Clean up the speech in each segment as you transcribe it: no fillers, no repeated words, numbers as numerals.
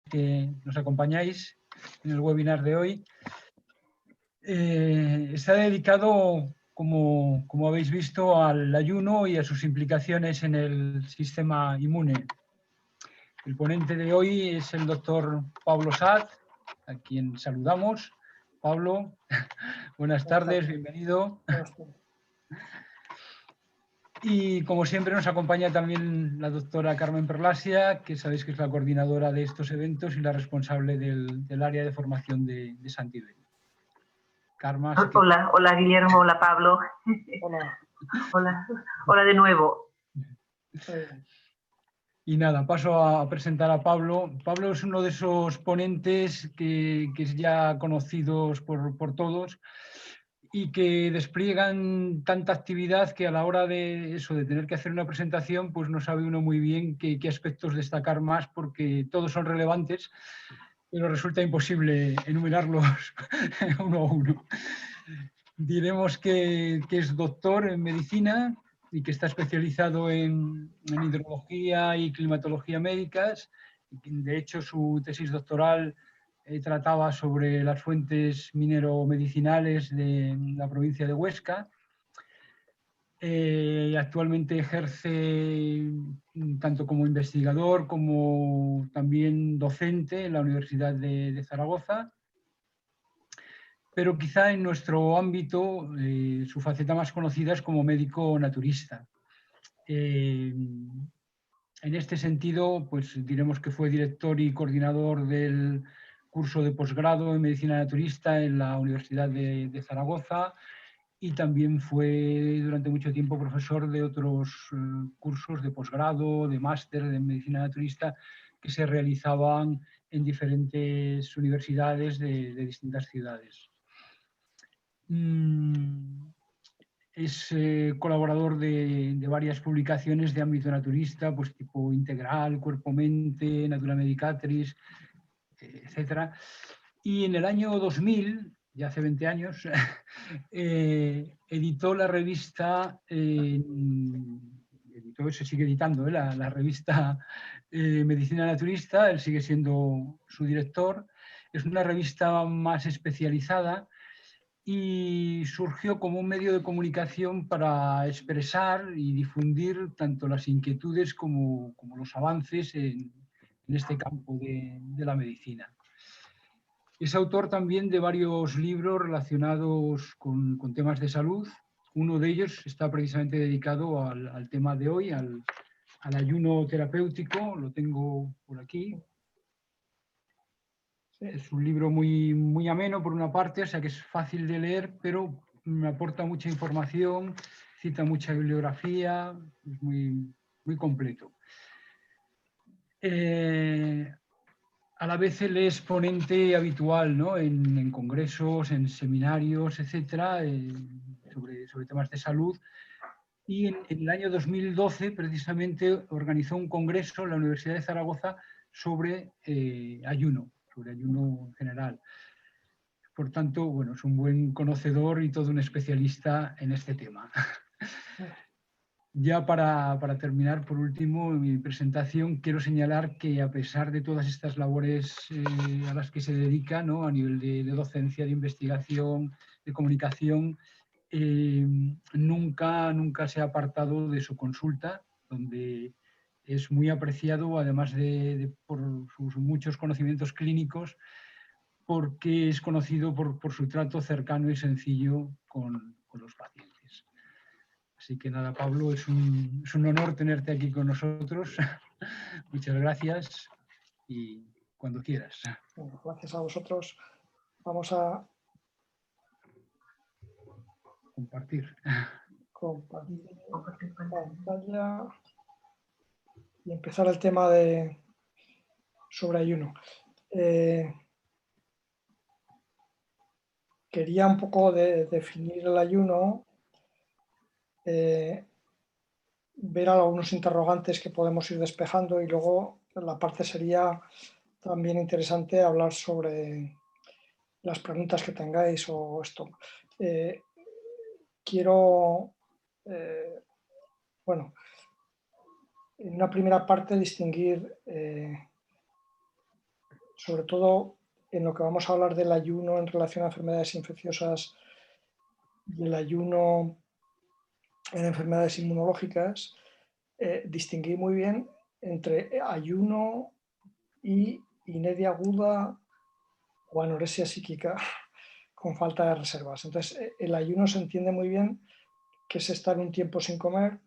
que nos acompañáis en el webinar de hoy. Está dedicado, como habéis visto, al ayuno y a sus implicaciones en el sistema inmune. El ponente de hoy es el doctor Pablo Saad, a quien saludamos. Pablo, buenas tardes, bienvenido. Buenas tardes. Y como siempre nos acompaña también la doctora Carmen Perlasia, que sabéis que es la coordinadora de estos eventos y la responsable del área de formación de Santibel. Carmen. Hola, hola Guillermo, hola Pablo. Hola. Hola de nuevo. Y nada, paso a presentar a Pablo. Pablo es uno de esos ponentes que es ya conocidos por todos y que despliegan tanta actividad que a la hora de eso, de tener que hacer una presentación, pues no sabe uno muy bien qué aspectos destacar más, porque todos son relevantes, pero resulta imposible enumerarlos uno a uno. Diremos que es doctor en medicina y que está especializado en hidrología y climatología médicas. De hecho, su tesis doctoral trataba sobre las fuentes mineromedicinales de la provincia de Huesca. Actualmente ejerce tanto como investigador como también docente en la Universidad de Zaragoza. Pero quizá en nuestro ámbito su faceta más conocida es como médico naturista. En este sentido, pues diremos que fue director y coordinador del curso de posgrado en medicina naturista en la Universidad de Zaragoza y también fue durante mucho tiempo profesor de otros cursos de posgrado, de máster de medicina naturista que se realizaban en diferentes universidades de distintas ciudades. Es colaborador de varias publicaciones de ámbito naturista, pues tipo Integral, Cuerpo-Mente, Natura Medicatrix, etc. Y en el año 2000, ya hace 20 años, editó la revista, se sigue editando, la revista Medicina Naturista, él sigue siendo su director. Es una revista más especializada y surgió como un medio de comunicación para expresar y difundir tanto las inquietudes como los avances en este campo de la medicina. Es autor también de varios libros relacionados con temas de salud. Uno de ellos está precisamente dedicado al tema de hoy, al ayuno terapéutico. Lo tengo por aquí. Es un libro muy ameno por una parte, o sea que es fácil de leer, pero me aporta mucha información, cita mucha bibliografía, es muy completo. A la vez él es ponente habitual, ¿no? en congresos, en seminarios, etcétera, sobre temas de salud. Y en el año 2012, precisamente, organizó un congreso en la Universidad de Zaragoza sobre ayuno en general. Por tanto, bueno, es un buen conocedor y todo un especialista en este tema. Ya para terminar, por último, mi presentación, quiero señalar que a pesar de todas estas labores a las que se dedica, ¿no? A nivel de docencia, de investigación, de comunicación, nunca se ha apartado de su consulta, donde es muy apreciado, además por sus muchos conocimientos clínicos, porque es conocido por su trato cercano y sencillo con los pacientes. Así que nada, Pablo, es un honor tenerte aquí con nosotros. Muchas gracias y cuando quieras. Bueno, gracias a vosotros. Vamos a compartir pantalla y empezar el tema sobre ayuno. Quería un poco definir el ayuno, ver algunos interrogantes que podemos ir despejando y luego la parte sería también interesante hablar sobre las preguntas que tengáis o esto. Quiero, bueno, en una primera parte distinguir sobre todo en lo que vamos a hablar del ayuno en relación a enfermedades infecciosas y el ayuno en enfermedades inmunológicas, distinguir muy bien entre ayuno y inedia aguda o anorexia psíquica con falta de reservas. Entonces, el ayuno se entiende muy bien que es estar un tiempo sin comer,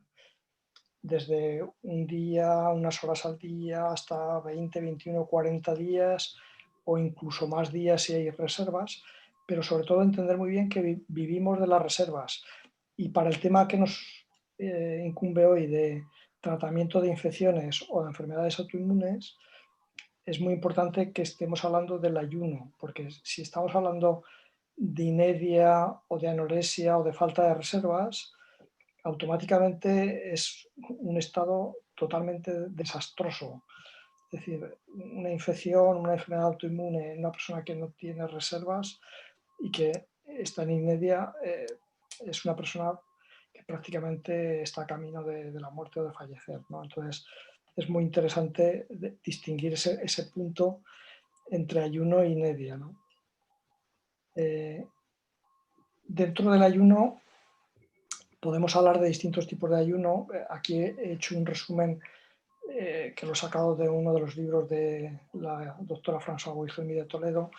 desde un día, unas horas al día, hasta 20, 21, 40 días o incluso más días si hay reservas, pero sobre todo entender muy bien que vivimos de las reservas. Y para el tema que nos incumbe hoy de tratamiento de infecciones o de enfermedades autoinmunes, es muy importante que estemos hablando del ayuno, porque si estamos hablando de inedia o de anorexia o de falta de reservas, automáticamente es un estado totalmente desastroso. Es decir, una infección, una enfermedad autoinmune en una persona que no tiene reservas y que está en inedia, es una persona que prácticamente está a camino de la muerte o de fallecer, ¿no? Entonces, es muy interesante distinguir ese punto entre ayuno e inedia, ¿no? Dentro del ayuno podemos hablar de distintos tipos de ayuno. Aquí he hecho un resumen que lo he sacado de uno de los libros de la doctora François Guilherme de Toledo.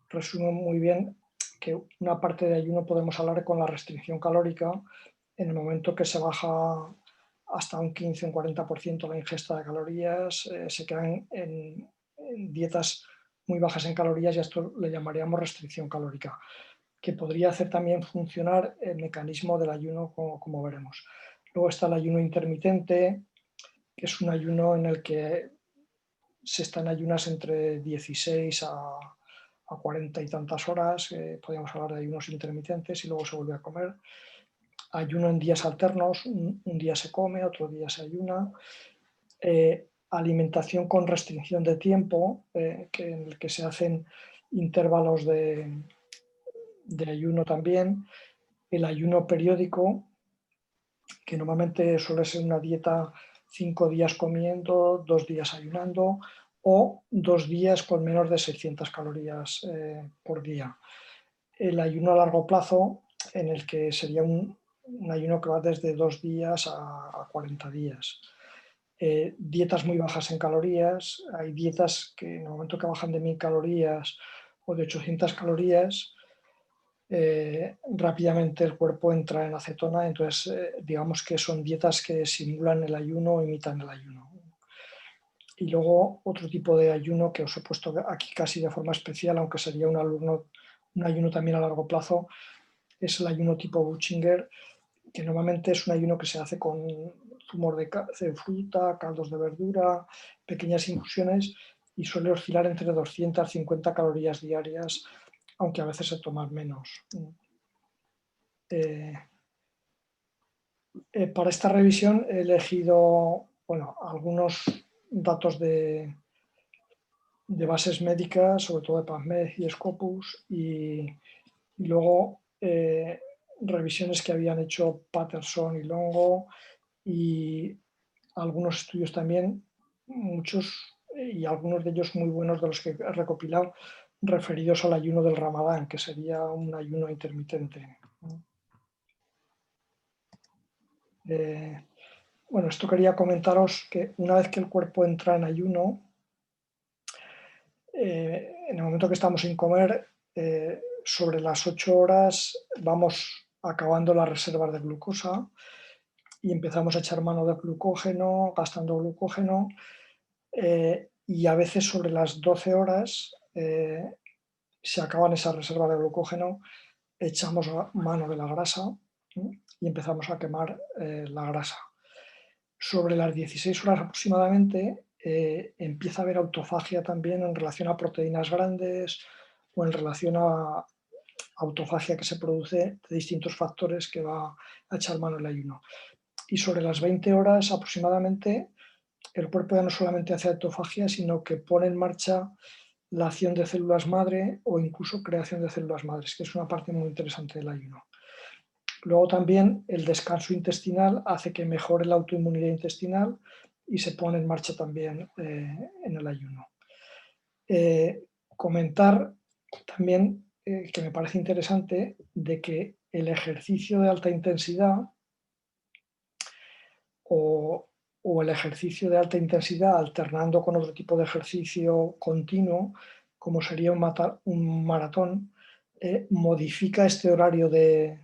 Resume muy bien que una parte de ayuno podemos hablar con la restricción calórica en el momento que se baja hasta un 15 o un 40% la ingesta de calorías, se quedan en dietas muy bajas en calorías y a esto le llamaríamos restricción calórica, que podría hacer también funcionar el mecanismo del ayuno como veremos. Luego está el ayuno intermitente, que es un ayuno en el que se está en ayunas entre 16 a 40 y tantas horas, podríamos hablar de ayunos intermitentes y luego se vuelve a comer. Ayuno en días alternos, un día se come, otro día se ayuna. Alimentación con restricción de tiempo, en el que se hacen intervalos de ayuno también. El ayuno periódico, que normalmente suele ser una dieta 5 días comiendo, 2 días ayunando o 2 días con menos de 600 calorías por día. El ayuno a largo plazo, en el que sería un ayuno que va desde 2 días a 40 días. Dietas muy bajas en calorías, hay dietas que en el momento que bajan de 1000 calorías o de 800 calorías, rápidamente el cuerpo entra en acetona, entonces digamos que son dietas que simulan el ayuno o imitan el ayuno. Y luego otro tipo de ayuno que os he puesto aquí casi de forma especial, aunque sería un ayuno también a largo plazo, es el ayuno tipo Buchinger, que normalmente es un ayuno que se hace con zumos de fruta, caldos de verdura, pequeñas infusiones y suele oscilar entre 250 calorías diarias, aunque a veces se toman menos. Para esta revisión he elegido algunos datos de bases médicas, sobre todo de PubMed y Scopus, y luego revisiones que habían hecho Patterson y Longo y algunos estudios también, muchos y algunos de ellos muy buenos de los que he recopilado, referidos al ayuno del Ramadán, que sería un ayuno intermitente. Bueno, esto quería comentaros que una vez que el cuerpo entra en ayuno, en el momento que estamos sin comer, sobre las 8 horas vamos acabando las reservas de glucosa y empezamos a echar mano de glucógeno, gastando glucógeno, y a veces sobre las 12 horas se acaban esas reservas de glucógeno, echamos mano de la grasa y empezamos a quemar la grasa. Sobre las 16 horas aproximadamente empieza a haber autofagia también en relación a proteínas grandes o en relación a autofagia que se produce de distintos factores que va a echar mano el ayuno. Y sobre las 20 horas aproximadamente el cuerpo ya no solamente hace autofagia, sino que pone en marcha la acción de células madre o incluso creación de células madres, que es una parte muy interesante del ayuno. Luego también el descanso intestinal hace que mejore la autoinmunidad intestinal y se pone en marcha también en el ayuno. Comentar también que me parece interesante de que el ejercicio de alta intensidad o el ejercicio de alta intensidad alternando con otro tipo de ejercicio continuo, como sería un maratón, modifica este horario del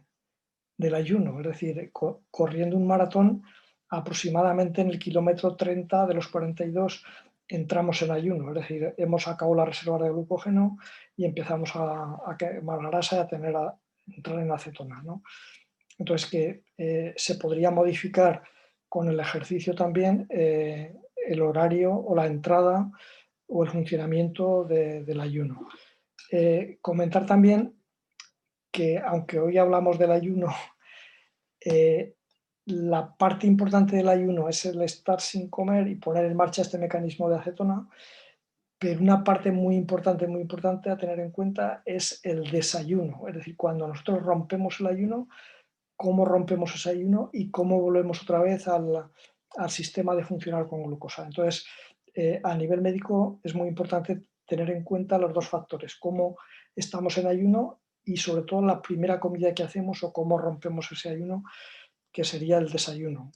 ayuno. Es decir, corriendo un maratón, aproximadamente en el kilómetro 30 de los 42 entramos en ayuno. Es decir, hemos sacado la reserva de glucógeno y empezamos a quemar grasa y a entrar en acetona, ¿no? Entonces, que se podría modificar con el ejercicio también el horario o la entrada o el funcionamiento del ayuno. Comentar también que, aunque hoy hablamos del ayuno, la parte importante del ayuno es el estar sin comer y poner en marcha este mecanismo de acetona, pero una parte muy importante a tener en cuenta es el desayuno. Es decir, cuando nosotros rompemos el ayuno, cómo rompemos ese ayuno y cómo volvemos otra vez al sistema de funcionar con glucosa. Entonces, a nivel médico es muy importante tener en cuenta los dos factores, cómo estamos en ayuno y sobre todo la primera comida que hacemos o cómo rompemos ese ayuno, que sería el desayuno.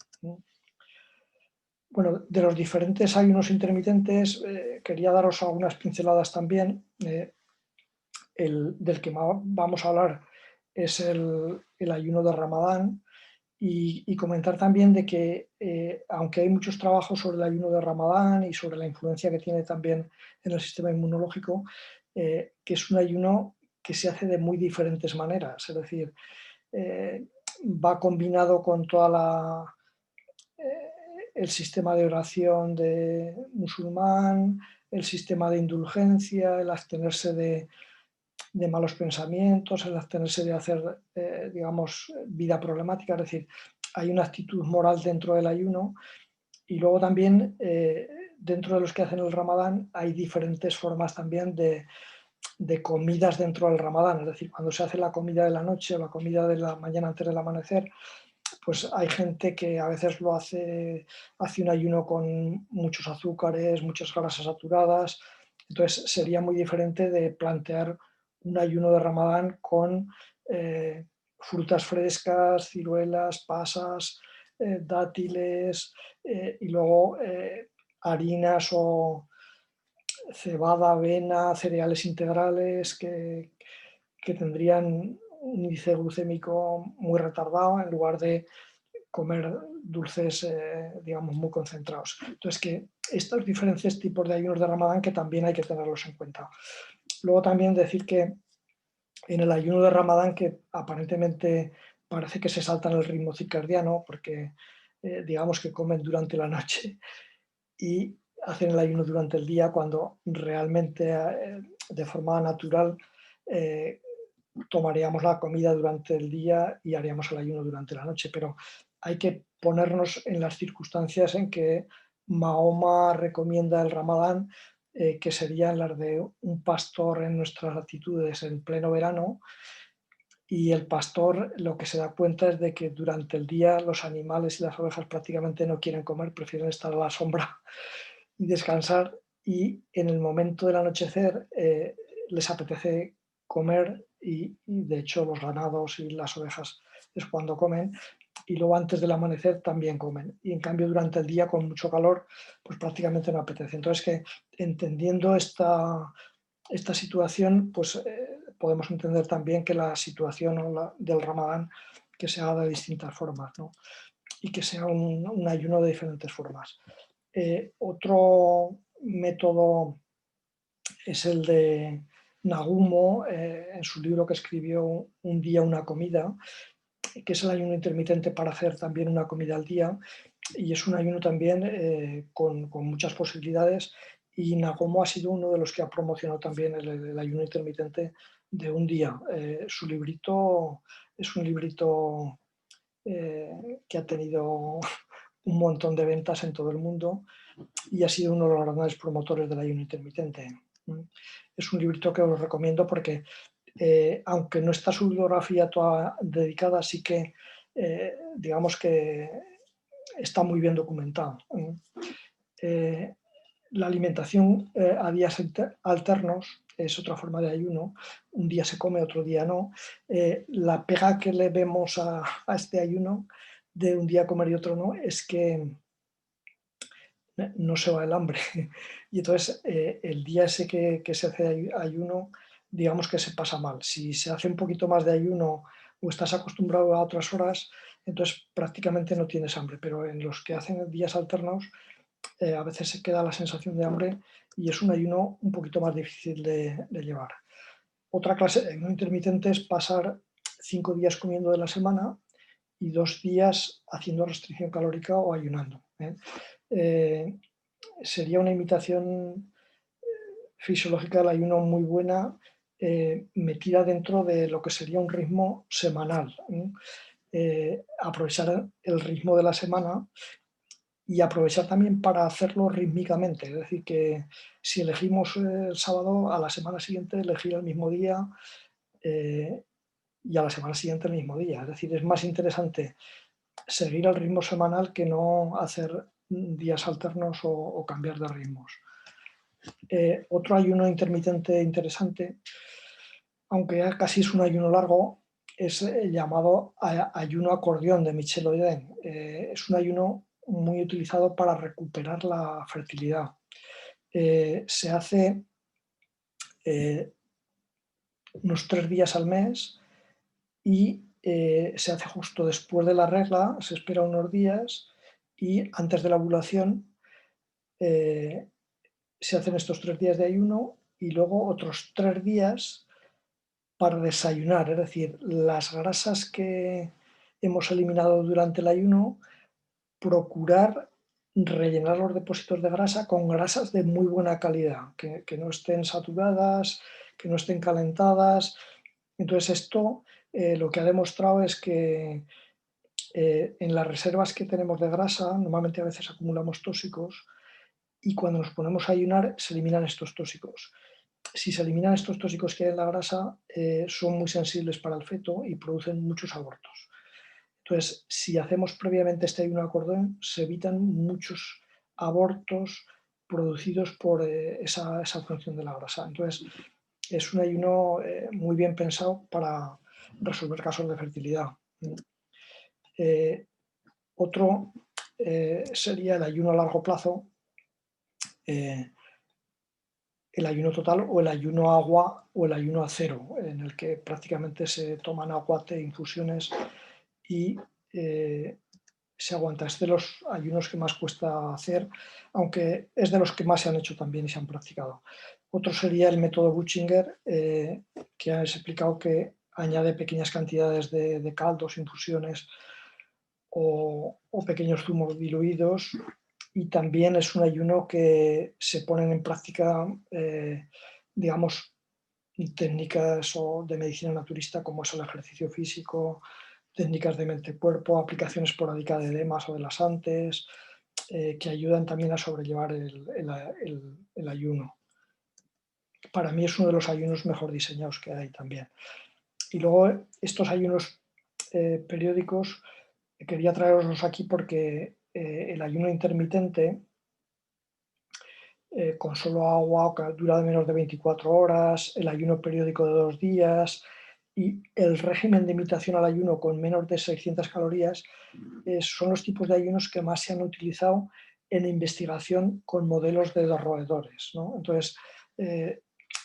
Bueno, de los diferentes ayunos intermitentes, quería daros algunas pinceladas también. Del que vamos a hablar es el ayuno de Ramadán, y comentar también de que aunque hay muchos trabajos sobre el ayuno de Ramadán y sobre la influencia que tiene también en el sistema inmunológico, que es un ayuno que se hace de muy diferentes maneras. Es decir, va combinado con toda el sistema de oración de musulmán, el sistema de indulgencia, el abstenerse de malos pensamientos, el abstenerse de hacer, digamos, vida problemática. Es decir, hay una actitud moral dentro del ayuno, y luego también dentro de los que hacen el Ramadán hay diferentes formas también de comidas dentro del Ramadán. Es decir, cuando se hace la comida de la noche o la comida de la mañana antes del amanecer, pues hay gente que a veces hace un ayuno con muchos azúcares, muchas grasas saturadas. Entonces sería muy diferente de plantear un ayuno de Ramadán con frutas frescas, ciruelas, pasas, dátiles, y luego harinas o cebada, avena, cereales integrales que tendrían un índice glucémico muy retardado en lugar de comer dulces, digamos, muy concentrados. Entonces, que estos diferentes tipos de ayunos de Ramadán que también hay que tenerlos en cuenta. Luego también decir que en el ayuno de Ramadán, que aparentemente parece que se saltan el ritmo circadiano porque digamos que comen durante la noche y hacen el ayuno durante el día, cuando realmente de forma natural tomaríamos la comida durante el día y haríamos el ayuno durante la noche. Pero hay que ponernos en las circunstancias en que Mahoma recomienda el Ramadán, que serían las de un pastor en nuestras latitudes en pleno verano, y el pastor lo que se da cuenta es de que durante el día los animales y las ovejas prácticamente no quieren comer, prefieren estar a la sombra y descansar, y en el momento del anochecer les apetece comer, y de hecho los ganados y las ovejas es cuando comen, y luego antes del amanecer también comen, y en cambio durante el día con mucho calor pues prácticamente no apetece. Entonces, que entendiendo esta situación, pues podemos entender también que la situación del Ramadán que se haga de distintas formas, ¿no? Y que sea un ayuno de diferentes formas. Otro método es el de Nagumo, en su libro que escribió Un día, una comida, que es el ayuno intermitente para hacer también una comida al día, y es un ayuno también con muchas posibilidades, y Nagumo ha sido uno de los que ha promocionado también el ayuno intermitente de un día. Su librito es un librito que ha tenido un montón de ventas en todo el mundo y ha sido uno de los grandes promotores del ayuno intermitente. Es un librito que os recomiendo porque, aunque no está su bibliografía toda dedicada, sí que digamos que está muy bien documentado. La alimentación a días alternos es otra forma de ayuno. Un día se come, otro día no. La pega que le vemos a este ayuno de un día comer y otro no es que no se va el hambre. Y entonces el día ese que se hace ayuno, digamos que se pasa mal. Si se hace un poquito más de ayuno o estás acostumbrado a otras horas, entonces prácticamente no tienes hambre. Pero en los que hacen días alternos, a veces se queda la sensación de hambre y es un ayuno un poquito más difícil de llevar. Otra clase de ayuno intermitente es pasar 5 días comiendo de la semana y 2 días haciendo restricción calórica o ayunando. Sería una imitación fisiológica del ayuno muy buena, metida dentro de lo que sería un ritmo semanal. Aprovechar el ritmo de la semana y aprovechar también para hacerlo rítmicamente, es decir, que si elegimos el sábado, a la semana siguiente elegir el mismo día y a la semana siguiente el mismo día. Es decir, es más interesante seguir el ritmo semanal que no hacer días alternos o cambiar de ritmos. Otro ayuno intermitente interesante, aunque ya casi es un ayuno largo, es el llamado ayuno acordeón de Michel Oden. Es un ayuno muy utilizado para recuperar la fertilidad. Se hace unos 3 días al mes y se hace justo después de la regla, se espera unos días y antes de la ovulación se hacen estos 3 días de ayuno y luego otros 3 días para desayunar, es decir, las grasas que hemos eliminado durante el ayuno, procurar rellenar los depósitos de grasa con grasas de muy buena calidad, que no estén saturadas, que no estén calentadas. Entonces esto lo que ha demostrado es que en las reservas que tenemos de grasa, normalmente a veces acumulamos tóxicos y cuando nos ponemos a ayunar se eliminan estos tóxicos. Si se eliminan estos tóxicos que hay en la grasa, son muy sensibles para el feto y producen muchos abortos. Entonces, si hacemos previamente este ayuno acordeón, se evitan muchos abortos producidos por esa función de la grasa. Entonces, es un ayuno muy bien pensado para resolver casos de fertilidad. Otro sería el ayuno a largo plazo, el ayuno total o el ayuno agua o el ayuno a cero, en el que prácticamente se toman agua, té, infusiones y se aguanta. Es de los ayunos que más cuesta hacer, aunque es de los que más se han hecho también y se han practicado. Otro sería el método Buchinger, que has explicado que añade pequeñas cantidades de caldos, infusiones o pequeños zumos diluidos, y también es un ayuno que se ponen en práctica, digamos, técnicas de medicina naturista como es el ejercicio físico, técnicas de mente-cuerpo, aplicación esporádica de edemas o de laxantes, que ayudan también a sobrellevar el ayuno. Para mí es uno de los ayunos mejor diseñados que hay también. Y luego estos ayunos periódicos quería traerlos aquí porque el ayuno intermitente con solo agua que dura menos de 24 horas, el ayuno periódico de 2 días y el régimen de imitación al ayuno con menos de 600 calorías son los tipos de ayunos que más se han utilizado en investigación con modelos de roedores, ¿no? Entonces,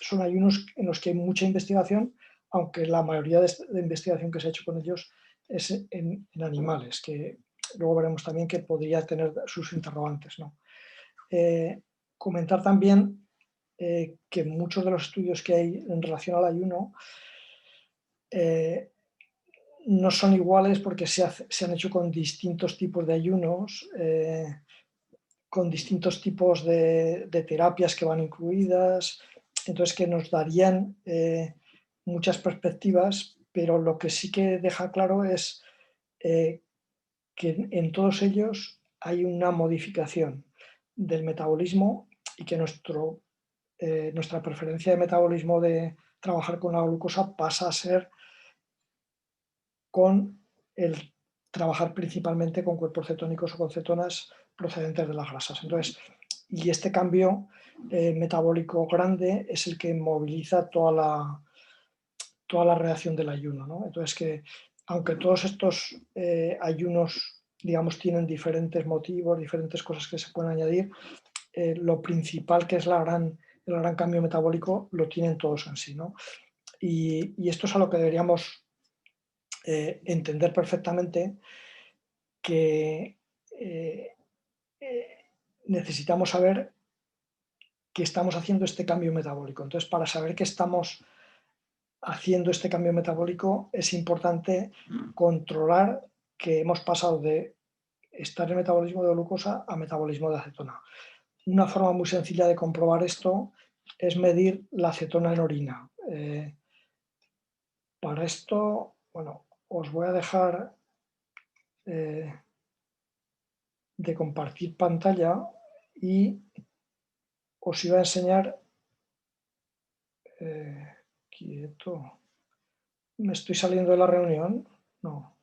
son ayunos en los que hay mucha investigación, aunque la mayoría de investigación que se ha hecho con ellos es en animales, que luego veremos también que podría tener sus interrogantes, ¿no? Comentar también que muchos de los estudios que hay en relación al ayuno no son iguales porque se han hecho con distintos tipos de ayunos, con distintos tipos de terapias que van incluidas, entonces que nos darían muchas perspectivas, pero lo que sí que deja claro es que en todos ellos hay una modificación del metabolismo y que nuestra preferencia de metabolismo de trabajar con la glucosa pasa a ser con el trabajar principalmente con cuerpos cetónicos o con cetonas procedentes de las grasas. Entonces, y este cambio metabólico grande es el que moviliza toda la reacción del ayuno, ¿no? Entonces, que aunque todos estos ayunos, digamos, tienen diferentes motivos, diferentes cosas que se pueden añadir, lo principal, que es el gran cambio metabólico, lo tienen todos en sí, ¿no? Y esto es a lo que deberíamos entender perfectamente, que necesitamos saber que estamos haciendo este cambio metabólico. Entonces, para saber que estamos haciendo este cambio metabólico, es importante controlar que hemos pasado de estar en metabolismo de glucosa a metabolismo de acetona. Una forma muy sencilla de comprobar esto es medir la acetona en orina. Para esto, bueno, os voy a dejar de compartir pantalla y os iba a enseñar, quieto, ¿me estoy saliendo de la reunión? No.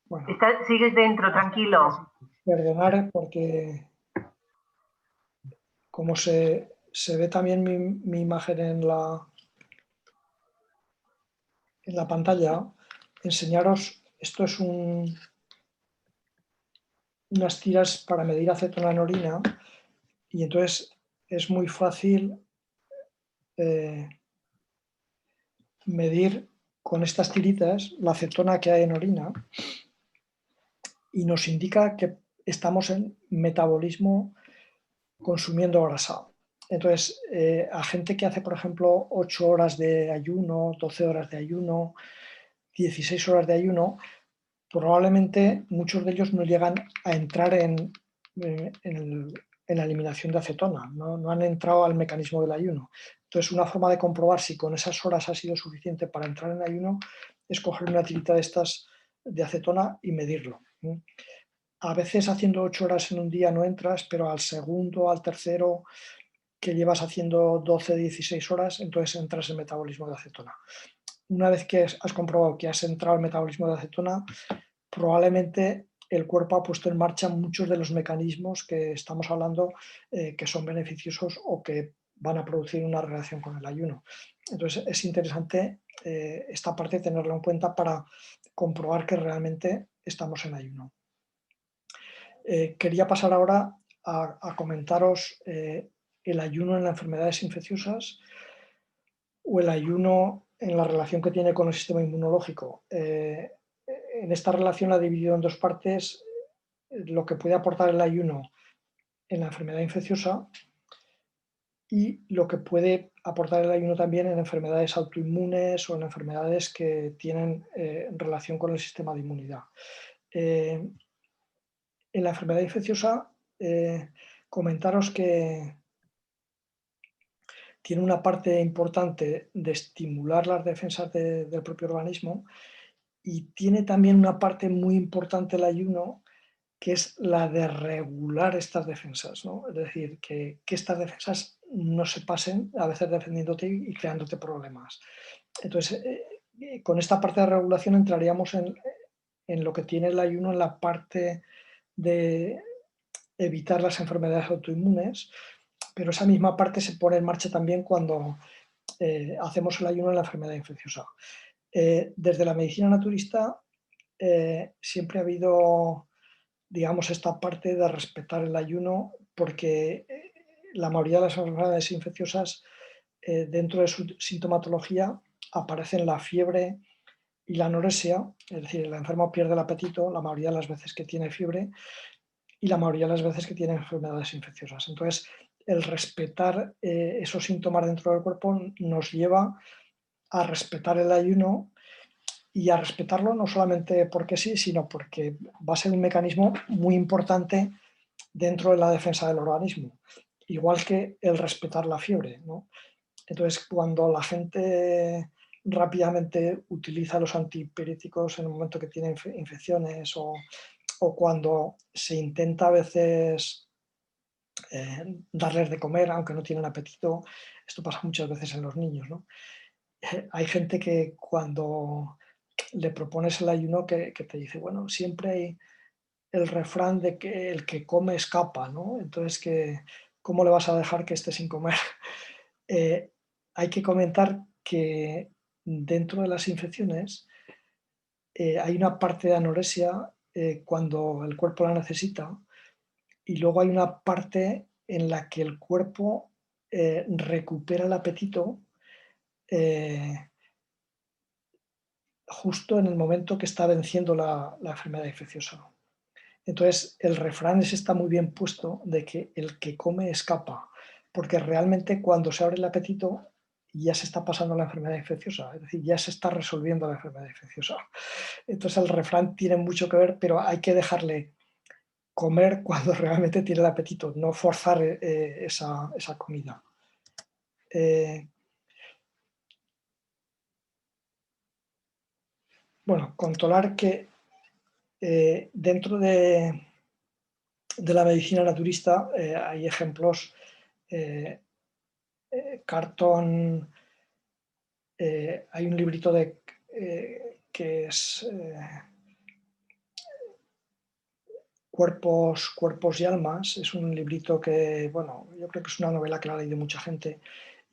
Bueno, Sigues dentro, tranquilo. perdonar porque como se ve también mi imagen en la pantalla, enseñaros, esto es unas tiras para medir acetona en orina, y entonces es muy fácil medir con estas tiritas la acetona que hay en orina, y nos indica que estamos en metabolismo consumiendo grasa. Entonces, a gente que hace, por ejemplo, 8 horas de ayuno, 12 horas de ayuno, 16 horas de ayuno, probablemente muchos de ellos no llegan a entrar en la eliminación de acetona, no han entrado al mecanismo del ayuno. Entonces, una forma de comprobar si con esas horas ha sido suficiente para entrar en ayuno es coger una tirita de estas de acetona y medirlo. A veces haciendo 8 horas en un día no entras, pero al segundo, al tercero, que llevas haciendo 12, 16 horas, entonces entras en metabolismo de acetona. Una vez que has comprobado que has entrado en metabolismo de acetona, probablemente el cuerpo ha puesto en marcha muchos de los mecanismos que estamos hablando, que son beneficiosos o que van a producir una relación con el ayuno. Entonces es interesante esta parte tenerla en cuenta para comprobar que realmente estamos en ayuno. Quería pasar ahora a comentaros el ayuno en las enfermedades infecciosas o el ayuno en la relación que tiene con el sistema inmunológico. En esta relación la he dividido en dos partes: lo que puede aportar el ayuno en la enfermedad infecciosa y lo que puede aportar el ayuno también en enfermedades autoinmunes o en enfermedades que tienen relación con el sistema de inmunidad. En la enfermedad infecciosa, comentaros que tiene una parte importante de estimular las defensas del propio organismo, y tiene también una parte muy importante el ayuno, que es la de regular estas defensas, ¿no? Es decir, que estas defensas no se pasen, a veces defendiéndote y creándote problemas. Entonces, con esta parte de regulación entraríamos en lo que tiene el ayuno en la parte de evitar las enfermedades autoinmunes, pero esa misma parte se pone en marcha también cuando hacemos el ayuno en la enfermedad infecciosa. Desde la medicina naturista siempre ha habido, digamos, esta parte de respetar el ayuno, porque la mayoría de las enfermedades infecciosas, dentro de su sintomatología, aparecen la fiebre y la anorexia, es decir, el enfermo pierde el apetito la mayoría de las veces que tiene fiebre y la mayoría de las veces que tiene enfermedades infecciosas. Entonces, el respetar esos síntomas dentro del cuerpo nos lleva a respetar el ayuno, y a respetarlo no solamente porque sí, sino porque va a ser un mecanismo muy importante dentro de la defensa del organismo, igual que el respetar la fiebre, ¿no? Entonces, cuando la gente rápidamente utiliza los antipiréticos en el momento que tiene infecciones, o cuando se intenta a veces darles de comer aunque no tienen apetito, esto pasa muchas veces en los niños, ¿no? Hay gente que cuando le propones el ayuno que te dice, bueno, siempre hay el refrán de que el que come escapa, ¿no? Entonces, ¿cómo le vas a dejar que esté sin comer? Hay que comentar que dentro de las infecciones hay una parte de anorexia cuando el cuerpo la necesita, y luego hay una parte en la que el cuerpo recupera el apetito justo en el momento que está venciendo la enfermedad infecciosa. Entonces, el refrán está muy bien puesto de que el que come escapa, porque realmente cuando se abre el apetito ya se está pasando la enfermedad infecciosa, es decir, ya se está resolviendo la enfermedad infecciosa. Entonces, el refrán tiene mucho que ver, pero hay que dejarle comer cuando realmente tiene el apetito, no forzar esa comida. Bueno, controlar que dentro de la medicina naturista hay ejemplos. Carton, hay un librito que es Cuerpos y almas. Es un librito que, bueno, yo creo que es una novela que la ha leído mucha gente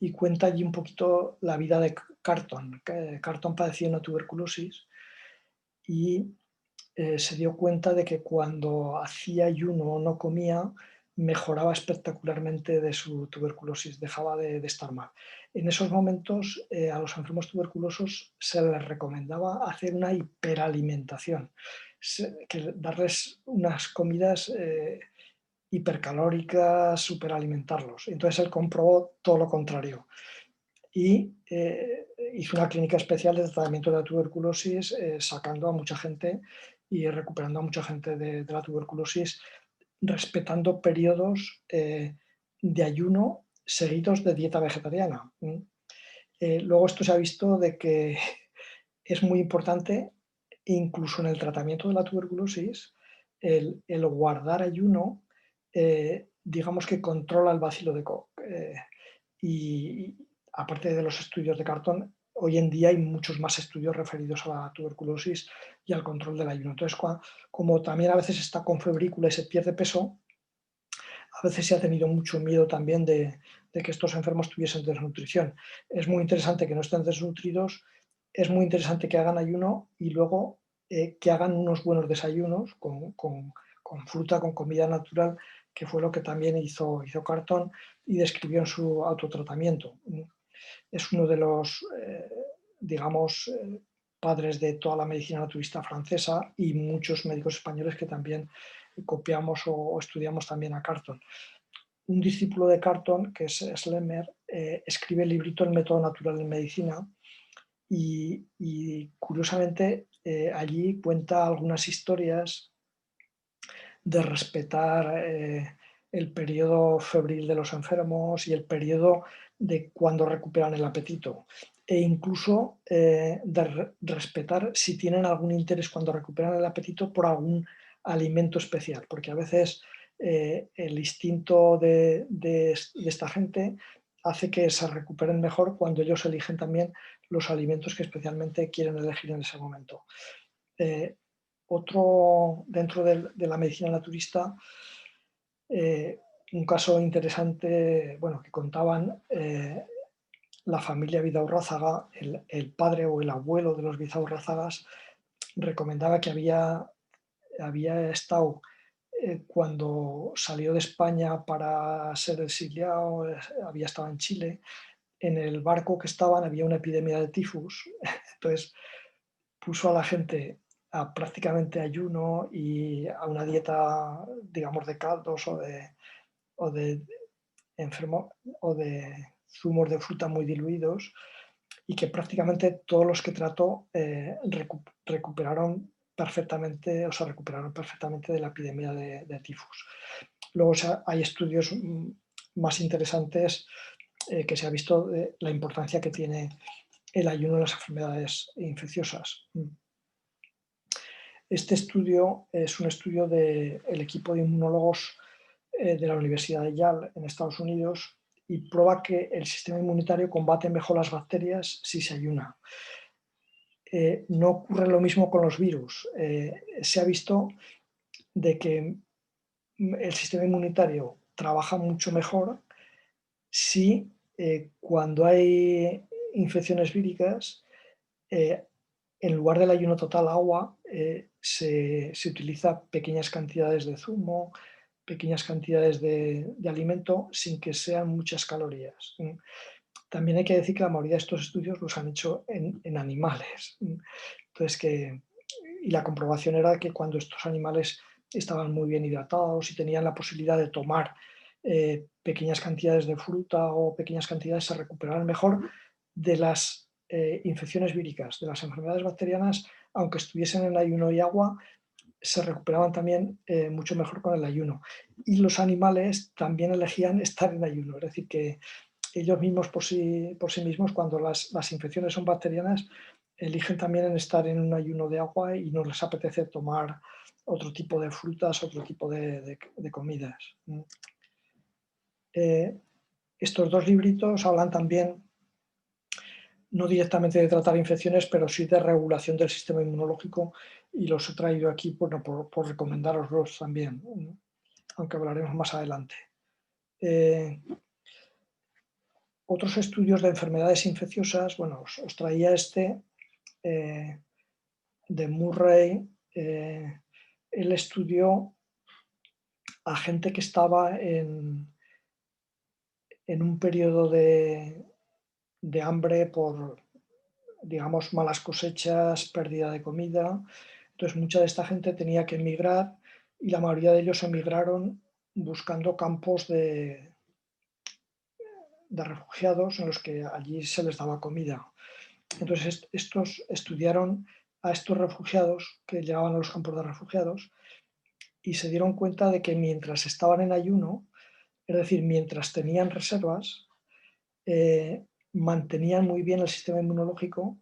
y cuenta allí un poquito la vida de Carton. Carton padecía una tuberculosis y se dio cuenta de que cuando hacía ayuno o no comía, mejoraba espectacularmente de su tuberculosis, dejaba de estar mal. En esos momentos a los enfermos tuberculosos se les recomendaba hacer una hiperalimentación, darles unas comidas hipercalóricas, superalimentarlos. Entonces él comprobó todo lo contrario y hizo una clínica especial de tratamiento de la tuberculosis, sacando a mucha gente y recuperando a mucha gente de la tuberculosis, respetando periodos de ayuno seguidos de dieta vegetariana. Luego esto se ha visto de que es muy importante, incluso en el tratamiento de la tuberculosis, el guardar ayuno, digamos que controla el bacilo de Koch. Y aparte de los estudios de Carton, hoy en día hay muchos más estudios referidos a la tuberculosis y al control del ayuno. Entonces, como también a veces está con febrícula y se pierde peso, a veces se ha tenido mucho miedo también de que estos enfermos tuviesen desnutrición. Es muy interesante que no estén desnutridos, es muy interesante que hagan ayuno y luego que hagan unos buenos desayunos con fruta, con comida natural, que fue lo que también hizo Carton y describió en su autotratamiento. Es uno de los, digamos, padres de toda la medicina naturista francesa y muchos médicos españoles que también copiamos o estudiamos también a Carton. Un discípulo de Carton, que es Schlemmer, escribe el librito El método natural en medicina y curiosamente allí cuenta algunas historias de respetar el periodo febril de los enfermos y el periodo de cuando recuperan el apetito, e incluso de respetar si tienen algún interés cuando recuperan el apetito por algún alimento especial, porque a veces el instinto de esta gente hace que se recuperen mejor cuando ellos eligen también los alimentos que especialmente quieren elegir en ese momento. Otro dentro de la medicina naturista, un caso interesante, bueno, que contaban la familia Vidaurrázaga, el padre o el abuelo de los Vidaurrázagas recomendaba que había estado cuando salió de España para ser exiliado, había estado en Chile. En el barco que estaban había una epidemia de tifus, entonces puso a la gente a prácticamente ayuno y a una dieta, digamos, de caldos o de zumos de fruta muy diluidos, y que prácticamente todos los que trató recuperaron perfectamente, o se recuperaron perfectamente de la epidemia de tifus. Luego hay estudios más interesantes que se ha visto la importancia que tiene el ayuno en las enfermedades infecciosas. Este estudio es un estudio del equipo de inmunólogos de la Universidad de Yale en Estados Unidos y prueba que el sistema inmunitario combate mejor las bacterias si se ayuna. No ocurre lo mismo con los virus. Se ha visto de que el sistema inmunitario trabaja mucho mejor si cuando hay infecciones víricas, en lugar del ayuno total agua, se utiliza pequeñas cantidades de zumo, pequeñas cantidades de alimento sin que sean muchas calorías. También hay que decir que la mayoría de estos estudios los han hecho en animales. Entonces, y la comprobación era que cuando estos animales estaban muy bien hidratados y tenían la posibilidad de tomar pequeñas cantidades de fruta o pequeñas cantidades, se recuperaban mejor de las infecciones víricas, de las enfermedades bacterianas, aunque estuviesen en ayuno y agua, se recuperaban también mucho mejor con el ayuno. Y los animales también elegían estar en ayuno, es decir, que ellos mismos por sí mismos, cuando las infecciones son bacterianas, eligen también en estar en un ayuno de agua y no les apetece tomar otro tipo de frutas, otro tipo de comidas. Estos dos libritos hablan también, no directamente de tratar infecciones, pero sí de regulación del sistema inmunológico, y los he traído aquí por recomendaroslos también, aunque hablaremos más adelante. Otros estudios de enfermedades infecciosas, bueno, os traía este de Murray. Él estudió a gente que estaba en un periodo de hambre por, digamos, malas cosechas, pérdida de comida. Entonces mucha de esta gente tenía que emigrar y la mayoría de ellos emigraron buscando campos de refugiados en los que allí se les daba comida. Entonces estos estudiaron a estos refugiados que llegaban a los campos de refugiados y se dieron cuenta de que mientras estaban en ayuno, es decir, mientras tenían reservas, mantenían muy bien el sistema inmunológico,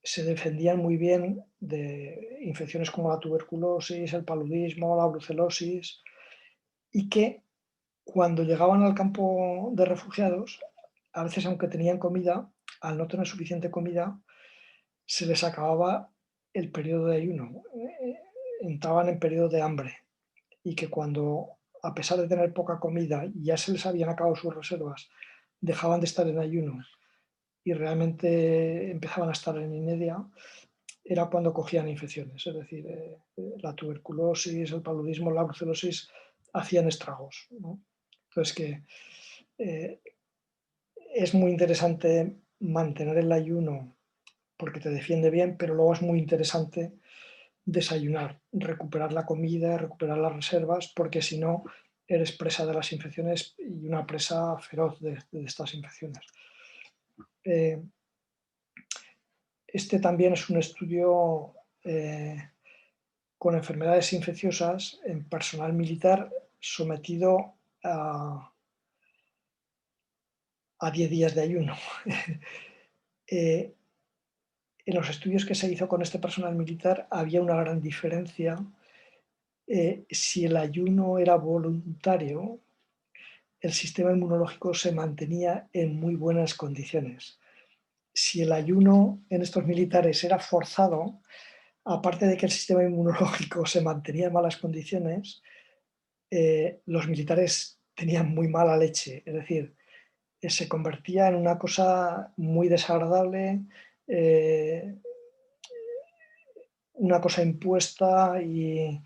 se defendían muy bien de infecciones como la tuberculosis, el paludismo, la brucelosis, y que cuando llegaban al campo de refugiados, a veces aunque tenían comida, al no tener suficiente comida, se les acababa el periodo de ayuno, entraban en periodo de hambre, y que cuando, a pesar de tener poca comida, ya se les habían acabado sus reservas, dejaban de estar en ayuno y realmente empezaban a estar en inedia, era cuando cogían infecciones, es decir, la tuberculosis, el paludismo, la brucelosis hacían estragos, ¿no? Entonces que es muy interesante mantener el ayuno porque te defiende bien, pero luego es muy interesante desayunar, recuperar la comida, recuperar las reservas, porque si no eres presa de las infecciones y una presa feroz de estas infecciones. Este también es un estudio con enfermedades infecciosas en personal militar sometido a 10 días de ayuno. En los estudios que se hizo con este personal militar había una gran diferencia. Si el ayuno era voluntario, el sistema inmunológico se mantenía en muy buenas condiciones. Si el ayuno en estos militares era forzado, aparte de que el sistema inmunológico se mantenía en malas condiciones, los militares tenían muy mala leche, es decir, se convertía en una cosa muy desagradable, una cosa impuesta, y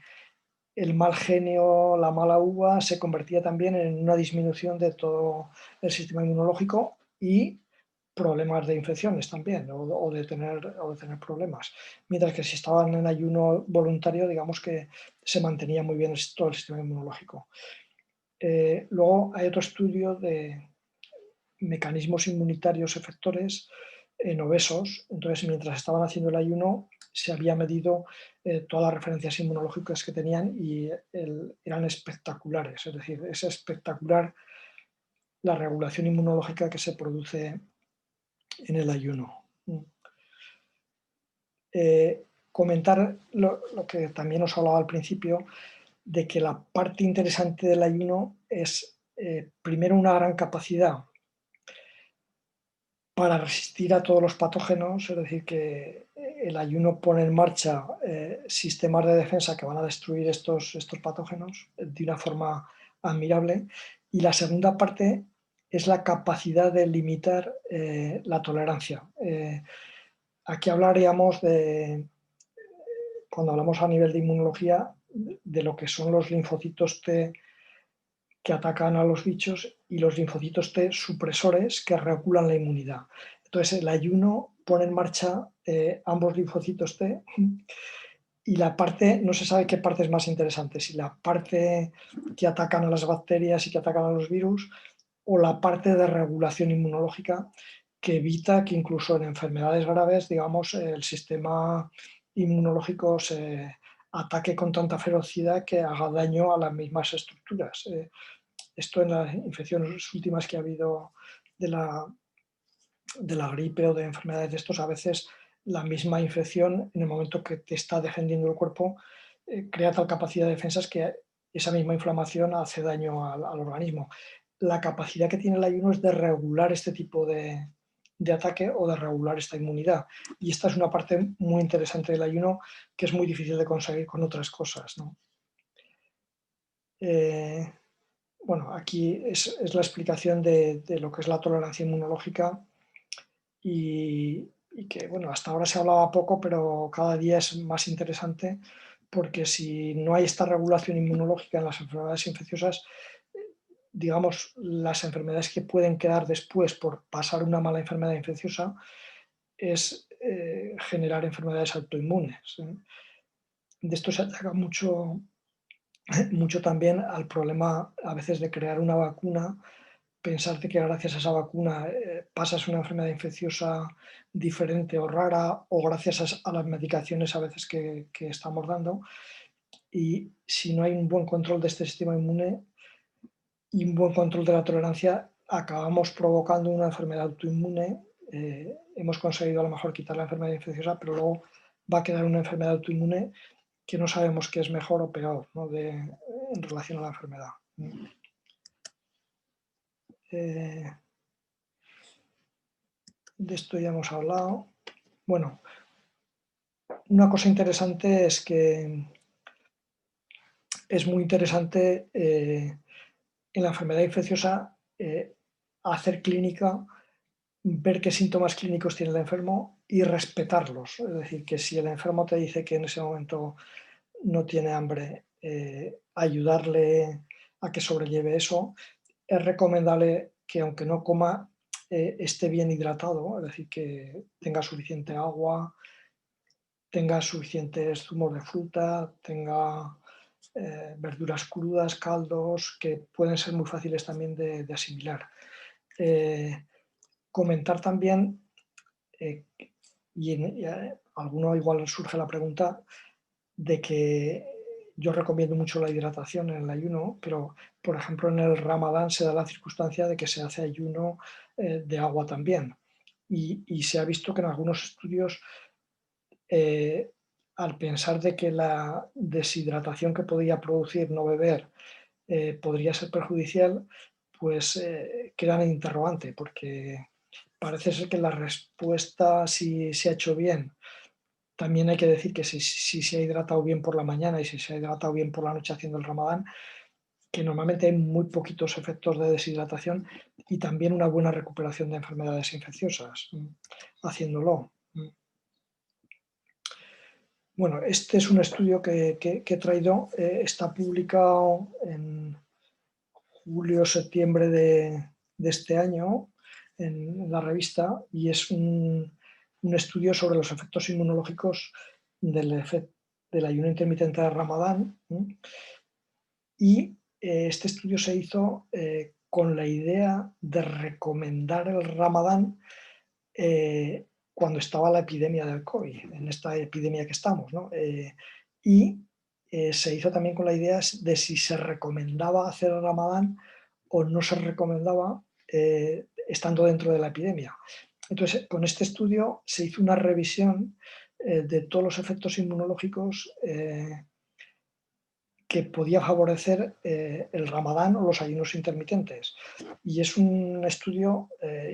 el mal genio, la mala uva, se convertía también en una disminución de todo el sistema inmunológico y problemas de infecciones también, o de tener problemas. Mientras que si estaban en ayuno voluntario, digamos que se mantenía muy bien todo el sistema inmunológico. Luego hay otro estudio de mecanismos inmunitarios efectores en obesos. Entonces, mientras estaban haciendo el ayuno, se había medido todas las referencias inmunológicas que tenían y eran espectaculares. Es decir, es espectacular la regulación inmunológica que se produce en el ayuno. Comentar lo que también os hablaba al principio, de que la parte interesante del ayuno es, primero, una gran capacidad para resistir a todos los patógenos, es decir, que el ayuno pone en marcha sistemas de defensa que van a destruir estos patógenos de una forma admirable. Y la segunda parte es la capacidad de limitar la tolerancia. Aquí hablaríamos cuando hablamos a nivel de inmunología, de lo que son los linfocitos T que atacan a los bichos y los linfocitos T supresores que regulan la inmunidad. Entonces el ayuno pone en marcha ambos linfocitos T y la parte, no se sabe qué parte es más interesante, si la parte que atacan a las bacterias y que atacan a los virus o la parte de regulación inmunológica que evita que incluso en enfermedades graves, digamos, el sistema inmunológico se ataque con tanta ferocidad que haga daño a las mismas estructuras. Esto en las infecciones últimas que ha habido de la gripe o de enfermedades de estos, a veces la misma infección, en el momento que te está defendiendo el cuerpo, crea tal capacidad de defensas que esa misma inflamación hace daño al organismo. La capacidad que tiene el ayuno es de regular este tipo de ataque o de regular esta inmunidad. Y esta es una parte muy interesante del ayuno que es muy difícil de conseguir con otras cosas, ¿no? Bueno, aquí es la explicación de lo que es la tolerancia inmunológica y que, bueno, hasta ahora se hablaba poco, pero cada día es más interesante porque si no hay esta regulación inmunológica en las enfermedades infecciosas, digamos, las enfermedades que pueden quedar después por pasar una mala enfermedad infecciosa es generar enfermedades autoinmunes. De esto se ataca mucho también al problema a veces de crear una vacuna, pensarte que gracias a esa vacuna pasas una enfermedad infecciosa diferente o rara, o gracias a las medicaciones a veces que estamos dando. Y si no hay un buen control de este sistema inmune y un buen control de la tolerancia, acabamos provocando una enfermedad autoinmune. Hemos conseguido a lo mejor quitar la enfermedad infecciosa, pero luego va a quedar una enfermedad autoinmune que no sabemos qué es mejor o peor, ¿no? En relación a la enfermedad. De esto ya hemos hablado. Bueno, una cosa interesante es que es muy interesante en la enfermedad infecciosa hacer clínica, ver qué síntomas clínicos tiene el enfermo y respetarlos. Es decir, que si el enfermo te dice que en ese momento no tiene hambre, ayudarle a que sobrelleve eso. Es recomendable que aunque no coma, esté bien hidratado, es decir, que tenga suficiente agua, tenga suficientes zumos de fruta, tenga verduras crudas, caldos, que pueden ser muy fáciles también de asimilar. Comentar también, y alguno igual surge la pregunta, de que yo recomiendo mucho la hidratación en el ayuno, pero por ejemplo en el Ramadán se da la circunstancia de que se hace ayuno de agua también. Y se ha visto que en algunos estudios, al pensar de que la deshidratación que podía producir no beber podría ser perjudicial, pues quedan en interrogante, porque parece ser que la respuesta, si se ha hecho bien, también hay que decir que si se ha hidratado bien por la mañana y si se ha hidratado bien por la noche haciendo el Ramadán, que normalmente hay muy poquitos efectos de deshidratación y también una buena recuperación de enfermedades infecciosas haciéndolo. Bueno, este es un estudio que he traído, está publicado en julio-septiembre de este año en la revista y es un estudio sobre los efectos inmunológicos del ayuno intermitente de Ramadán. Y este estudio se hizo con la idea de recomendar el Ramadán cuando estaba la epidemia del COVID, en esta epidemia que estamos, ¿no? Y se hizo también con la idea de si se recomendaba hacer el Ramadán o no se recomendaba estando dentro de la epidemia. Entonces, con este estudio se hizo una revisión de todos los efectos inmunológicos que podía favorecer el Ramadán o los ayunos intermitentes. Y es un estudio,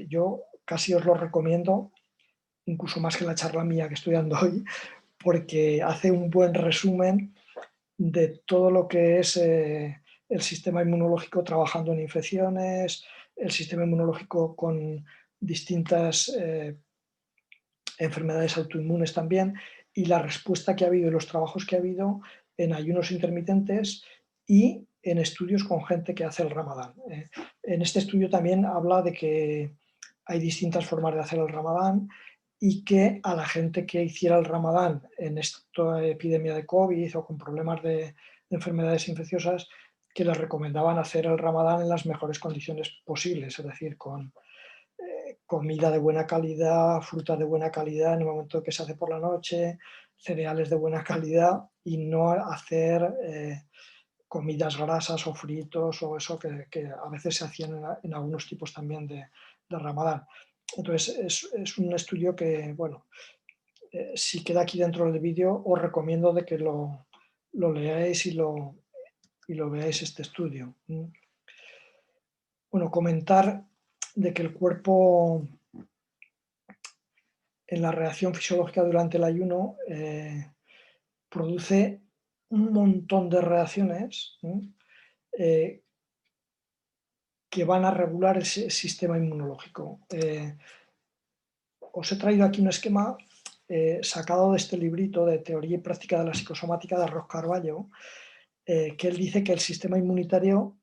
yo casi os lo recomiendo incluso más que la charla mía que estoy dando hoy, porque hace un buen resumen de todo lo que es el sistema inmunológico trabajando en infecciones, el sistema inmunológico con distintas enfermedades autoinmunes también, y la respuesta que ha habido y los trabajos que ha habido en ayunos intermitentes y en estudios con gente que hace el Ramadán. En este estudio también habla de que hay distintas formas de hacer el Ramadán y que a la gente que hiciera el Ramadán en esta epidemia de COVID o con problemas de enfermedades infecciosas, que les recomendaban hacer el Ramadán en las mejores condiciones posibles, es decir, con comida de buena calidad, fruta de buena calidad en el momento que se hace por la noche, cereales de buena calidad y no hacer comidas grasas o fritos o eso que a veces se hacían en algunos tipos también de Ramadán. Entonces es un estudio que, bueno, si queda aquí dentro del vídeo os recomiendo de que lo leáis y lo veáis este estudio. Bueno, comentar de que el cuerpo en la reacción fisiológica durante el ayuno produce un montón de reacciones que van a regular el sistema inmunológico. Os he traído aquí un esquema sacado de este librito de Teoría y Práctica de la Psicosomática de Ross Carballo, que él dice que el sistema inmunitario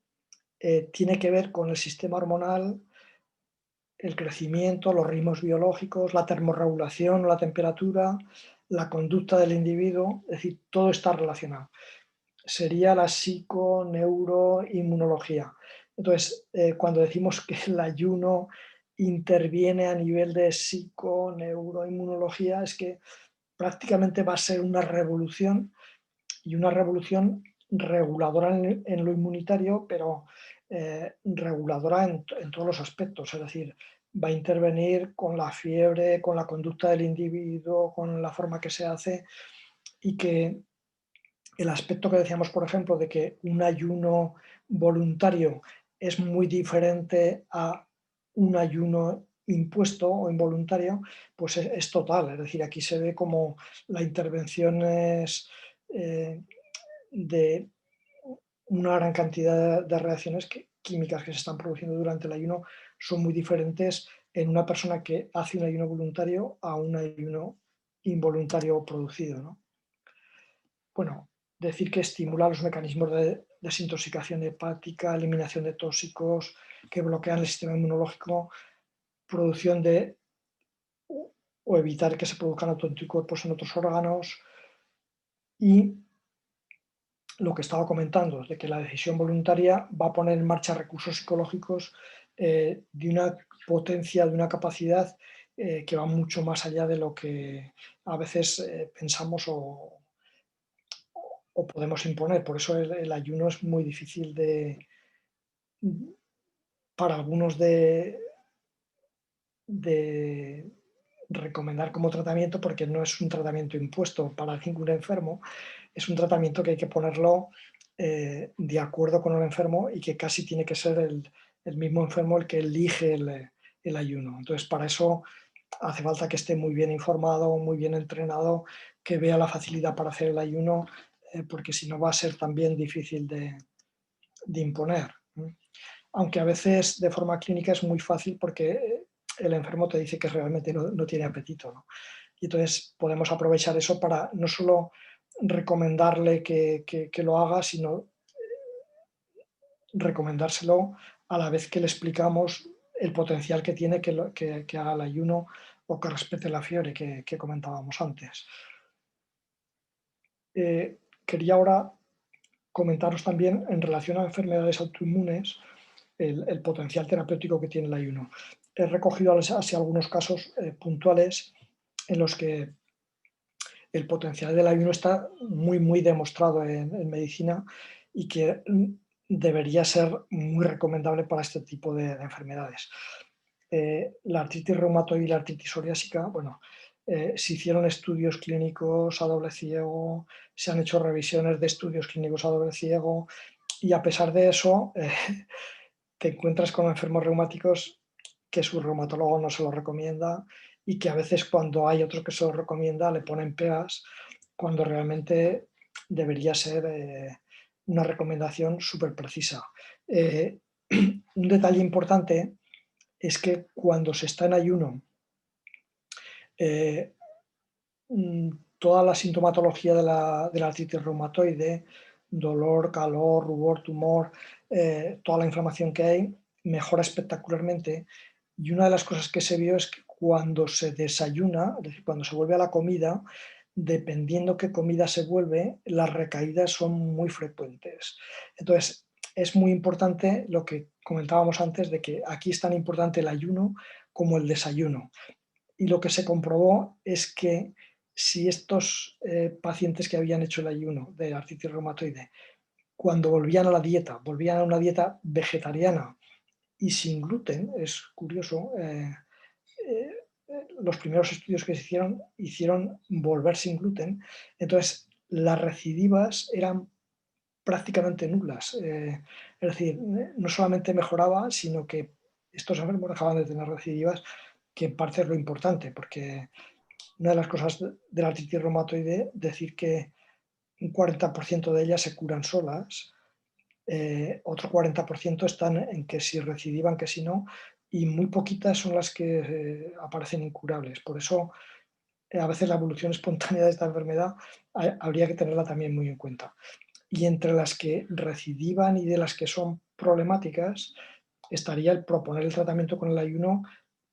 tiene que ver con el sistema hormonal, el crecimiento, los ritmos biológicos, la termorregulación, la temperatura, la conducta del individuo, es decir, todo está relacionado. Sería la psico-neuro-inmunología. Entonces, cuando decimos que el ayuno interviene a nivel de psico-neuro-inmunología, es que prácticamente va a ser una revolución, y una revolución reguladora en lo inmunitario, pero reguladora en todos los aspectos, es decir, va a intervenir con la fiebre, con la conducta del individuo, con la forma que se hace, y que el aspecto que decíamos, por ejemplo, de que un ayuno voluntario es muy diferente a un ayuno impuesto o involuntario, pues es total. Es decir, aquí se ve como la intervención es de una gran cantidad de reacciones químicas que se están produciendo durante el ayuno son muy diferentes en una persona que hace un ayuno voluntario a un ayuno involuntario producido, ¿no? Bueno, decir que estimula los mecanismos de desintoxicación hepática, eliminación de tóxicos, que bloquean el sistema inmunológico, producción de o evitar que se produzcan autoanticuerpos en otros órganos, y lo que estaba comentando, de que la decisión voluntaria va a poner en marcha recursos psicológicos de una potencia, de una capacidad que va mucho más allá de lo que a veces pensamos o podemos imponer. Por eso el ayuno es muy difícil para algunos de recomendar como tratamiento, porque no es un tratamiento impuesto para ningún enfermo, es un tratamiento que hay que ponerlo de acuerdo con el enfermo, y que casi tiene que ser el mismo enfermo el que elige el ayuno. Entonces, para eso hace falta que esté muy bien informado, muy bien entrenado, que vea la facilidad para hacer el ayuno, porque si no va a ser también difícil de imponer. Aunque a veces de forma clínica es muy fácil, porque el enfermo te dice que realmente no tiene apetito, ¿no? Y entonces podemos aprovechar eso para no solo recomendarle que lo haga, sino recomendárselo a la vez que le explicamos el potencial que tiene que haga el ayuno o que respete la fiebre que comentábamos antes. Quería ahora comentaros también, en relación a enfermedades autoinmunes, el potencial terapéutico que tiene el ayuno. He recogido así algunos casos puntuales en los que el potencial del ayuno está muy demostrado en medicina, y que debería ser muy recomendable para este tipo de enfermedades. La artritis reumatoide y la artritis psoriásica, bueno, se hicieron estudios clínicos a doble ciego, se han hecho revisiones de estudios clínicos a doble ciego, y a pesar de eso te encuentras con enfermos reumáticos que su reumatólogo no se lo recomienda, y que a veces cuando hay otro que se lo recomienda le ponen pegas cuando realmente debería ser una recomendación súper precisa. Un detalle importante es que cuando se está en ayuno, eh, toda la sintomatología de la artritis reumatoide, dolor, calor, rubor, tumor, toda la inflamación que hay, mejora espectacularmente. Y una de las cosas que se vio es que cuando se desayuna, es decir, cuando se vuelve a la comida, dependiendo qué comida se vuelve, las recaídas son muy frecuentes. Entonces, es muy importante lo que comentábamos antes de que aquí es tan importante el ayuno como el desayuno. Y lo que se comprobó es que si estos pacientes que habían hecho el ayuno de artritis reumatoide, cuando volvían a la dieta, volvían a una dieta vegetariana y sin gluten, es curioso, los primeros estudios que se hicieron volver sin gluten, entonces las recidivas eran prácticamente nulas. Es decir, no solamente mejoraba, sino que estos enfermos dejaban de tener recidivas, que en parte es lo importante, porque una de las cosas de la artritis reumatoide, decir que un 40% de ellas se curan solas, otro 40% están en que si recidivan, que si no, y muy poquitas son las que aparecen incurables. Por eso, a veces la evolución espontánea de esta enfermedad habría que tenerla también muy en cuenta. Y entre las que recidivan y de las que son problemáticas, estaría el proponer el tratamiento con el ayuno,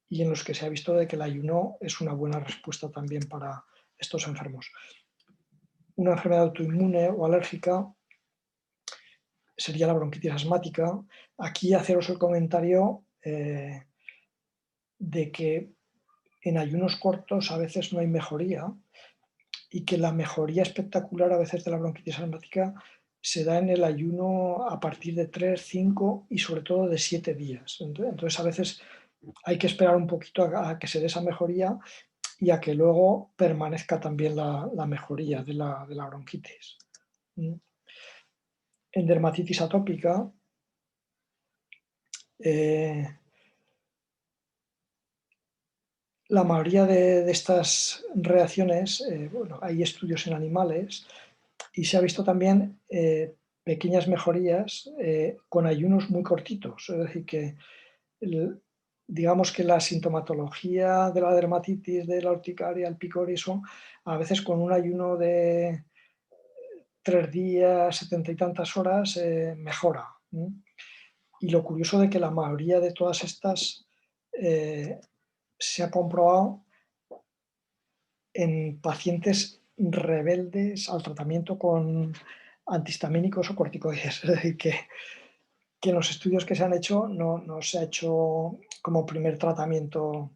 y en los que se ha visto de que el ayuno es una buena respuesta también para estos enfermos. Una enfermedad autoinmune o alérgica sería la bronquitis asmática. Aquí haceros el comentario de que en ayunos cortos a veces no hay mejoría, y que la mejoría espectacular a veces de la bronquitis asmática se da en el ayuno a partir de 3, 5 y sobre todo de 7 días. Entonces a veces hay que esperar un poquito a que se dé esa mejoría y a que luego permanezca también la mejoría de la bronquitis. En dermatitis atópica, la mayoría de estas reacciones, bueno, hay estudios en animales y se ha visto también pequeñas mejorías con ayunos muy cortitos. Es decir, que digamos que la sintomatología de la dermatitis, de la urticaria, el picor, eso, a veces con un ayuno de 3 días, 70 y tantas horas, mejora. Y lo curioso de que la mayoría de todas estas se ha comprobado en pacientes rebeldes al tratamiento con antihistamínicos o corticoides. Es decir, que en los estudios que se han hecho no se ha hecho como primer tratamiento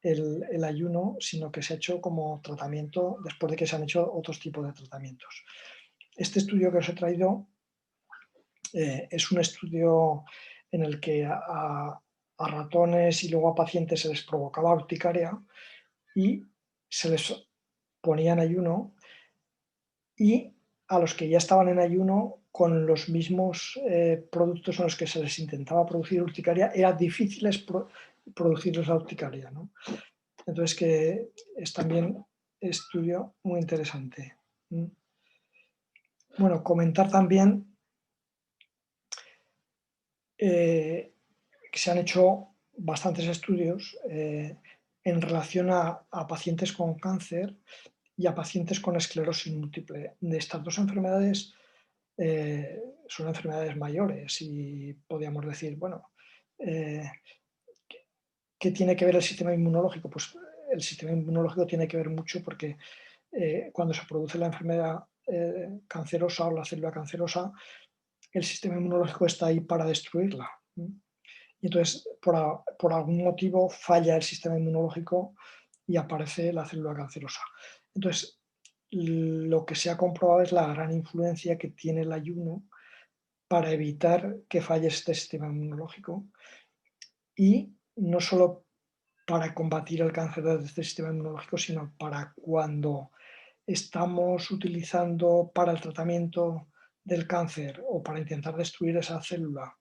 el ayuno, sino que se ha hecho como tratamiento después de que se han hecho otros tipos de tratamientos. Este estudio que os he traído es un estudio en el que a ratones y luego a pacientes se les provocaba urticaria y se les ponía en ayuno, y a los que ya estaban en ayuno con los mismos productos en los que se les intentaba producir urticaria, era difícil producirles la urticaria, ¿no? Entonces que es también un estudio muy interesante. Bueno, comentar también que se han hecho bastantes estudios en relación a pacientes con cáncer y a pacientes con esclerosis múltiple. De estas dos enfermedades son enfermedades mayores y podríamos decir, bueno, ¿qué tiene que ver el sistema inmunológico? Pues el sistema inmunológico tiene que ver mucho porque cuando se produce la enfermedad cancerosa o la célula cancerosa, el sistema inmunológico está ahí para destruirla. Y entonces, por algún motivo, falla el sistema inmunológico y aparece la célula cancerosa. Entonces, lo que se ha comprobado es la gran influencia que tiene el ayuno para evitar que falle este sistema inmunológico, y no solo para combatir el cáncer de este sistema inmunológico, sino para cuando estamos utilizando para el tratamiento del cáncer o para intentar destruir esa célula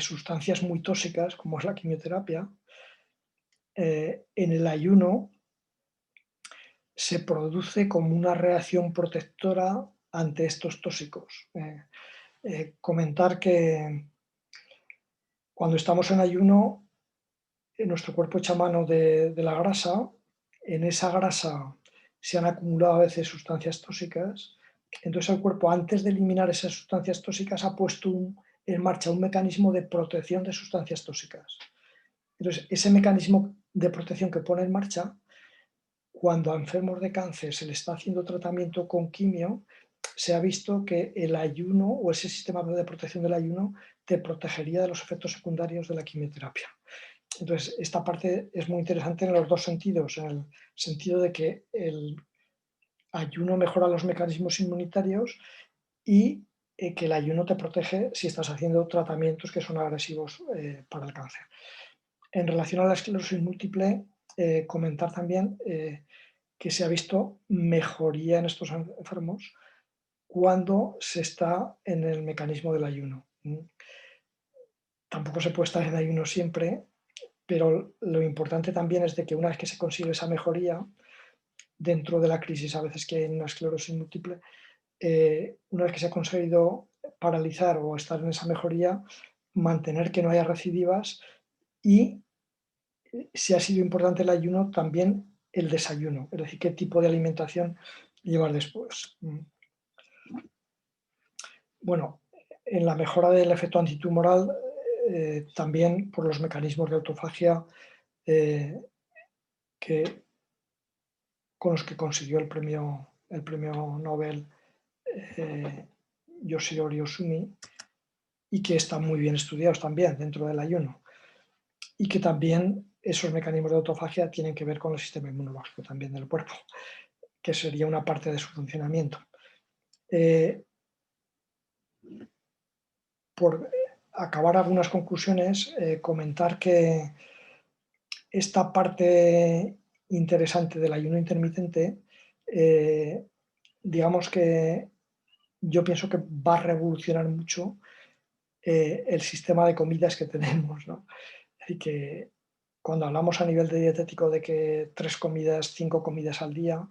sustancias muy tóxicas como es la quimioterapia, en el ayuno se produce como una reacción protectora ante estos tóxicos. Comentar que cuando estamos en ayuno, nuestro cuerpo echa mano de la grasa, en esa grasa se han acumulado a veces sustancias tóxicas, entonces el cuerpo, antes de eliminar esas sustancias tóxicas, ha puesto en marcha un mecanismo de protección de sustancias tóxicas. Entonces, ese mecanismo de protección que pone en marcha, cuando a enfermos de cáncer se le está haciendo tratamiento con quimio, se ha visto que el ayuno o ese sistema de protección del ayuno te protegería de los efectos secundarios de la quimioterapia. Entonces, esta parte es muy interesante en los dos sentidos, en el sentido de que el ayuno mejora los mecanismos inmunitarios y que el ayuno te protege si estás haciendo tratamientos que son agresivos para el cáncer. En relación a la esclerosis múltiple, comentar también que se ha visto mejoría en estos enfermos cuando se está en el mecanismo del ayuno. Tampoco se puede estar en ayuno siempre, pero lo importante también es de que una vez que se consigue esa mejoría, dentro de la crisis a veces que hay en una esclerosis múltiple, una vez que se ha conseguido paralizar o estar en esa mejoría, mantener que no haya recidivas y, si ha sido importante el ayuno, también el desayuno, es decir, qué tipo de alimentación llevar después. Bueno, en la mejora del efecto antitumoral, también por los mecanismos de autofagia con los que consiguió el premio Nobel Yoshiro Osumi, y que están muy bien estudiados también dentro del ayuno, y que también esos mecanismos de autofagia tienen que ver con el sistema inmunológico también del cuerpo, que sería una parte de su funcionamiento. Por acabar algunas conclusiones, comentar que esta parte interesante del ayuno intermitente, digamos que yo pienso que va a revolucionar mucho el sistema de comidas que tenemos, ¿no? Es decir, que cuando hablamos a nivel de dietético de que 3 comidas, 5 comidas al día,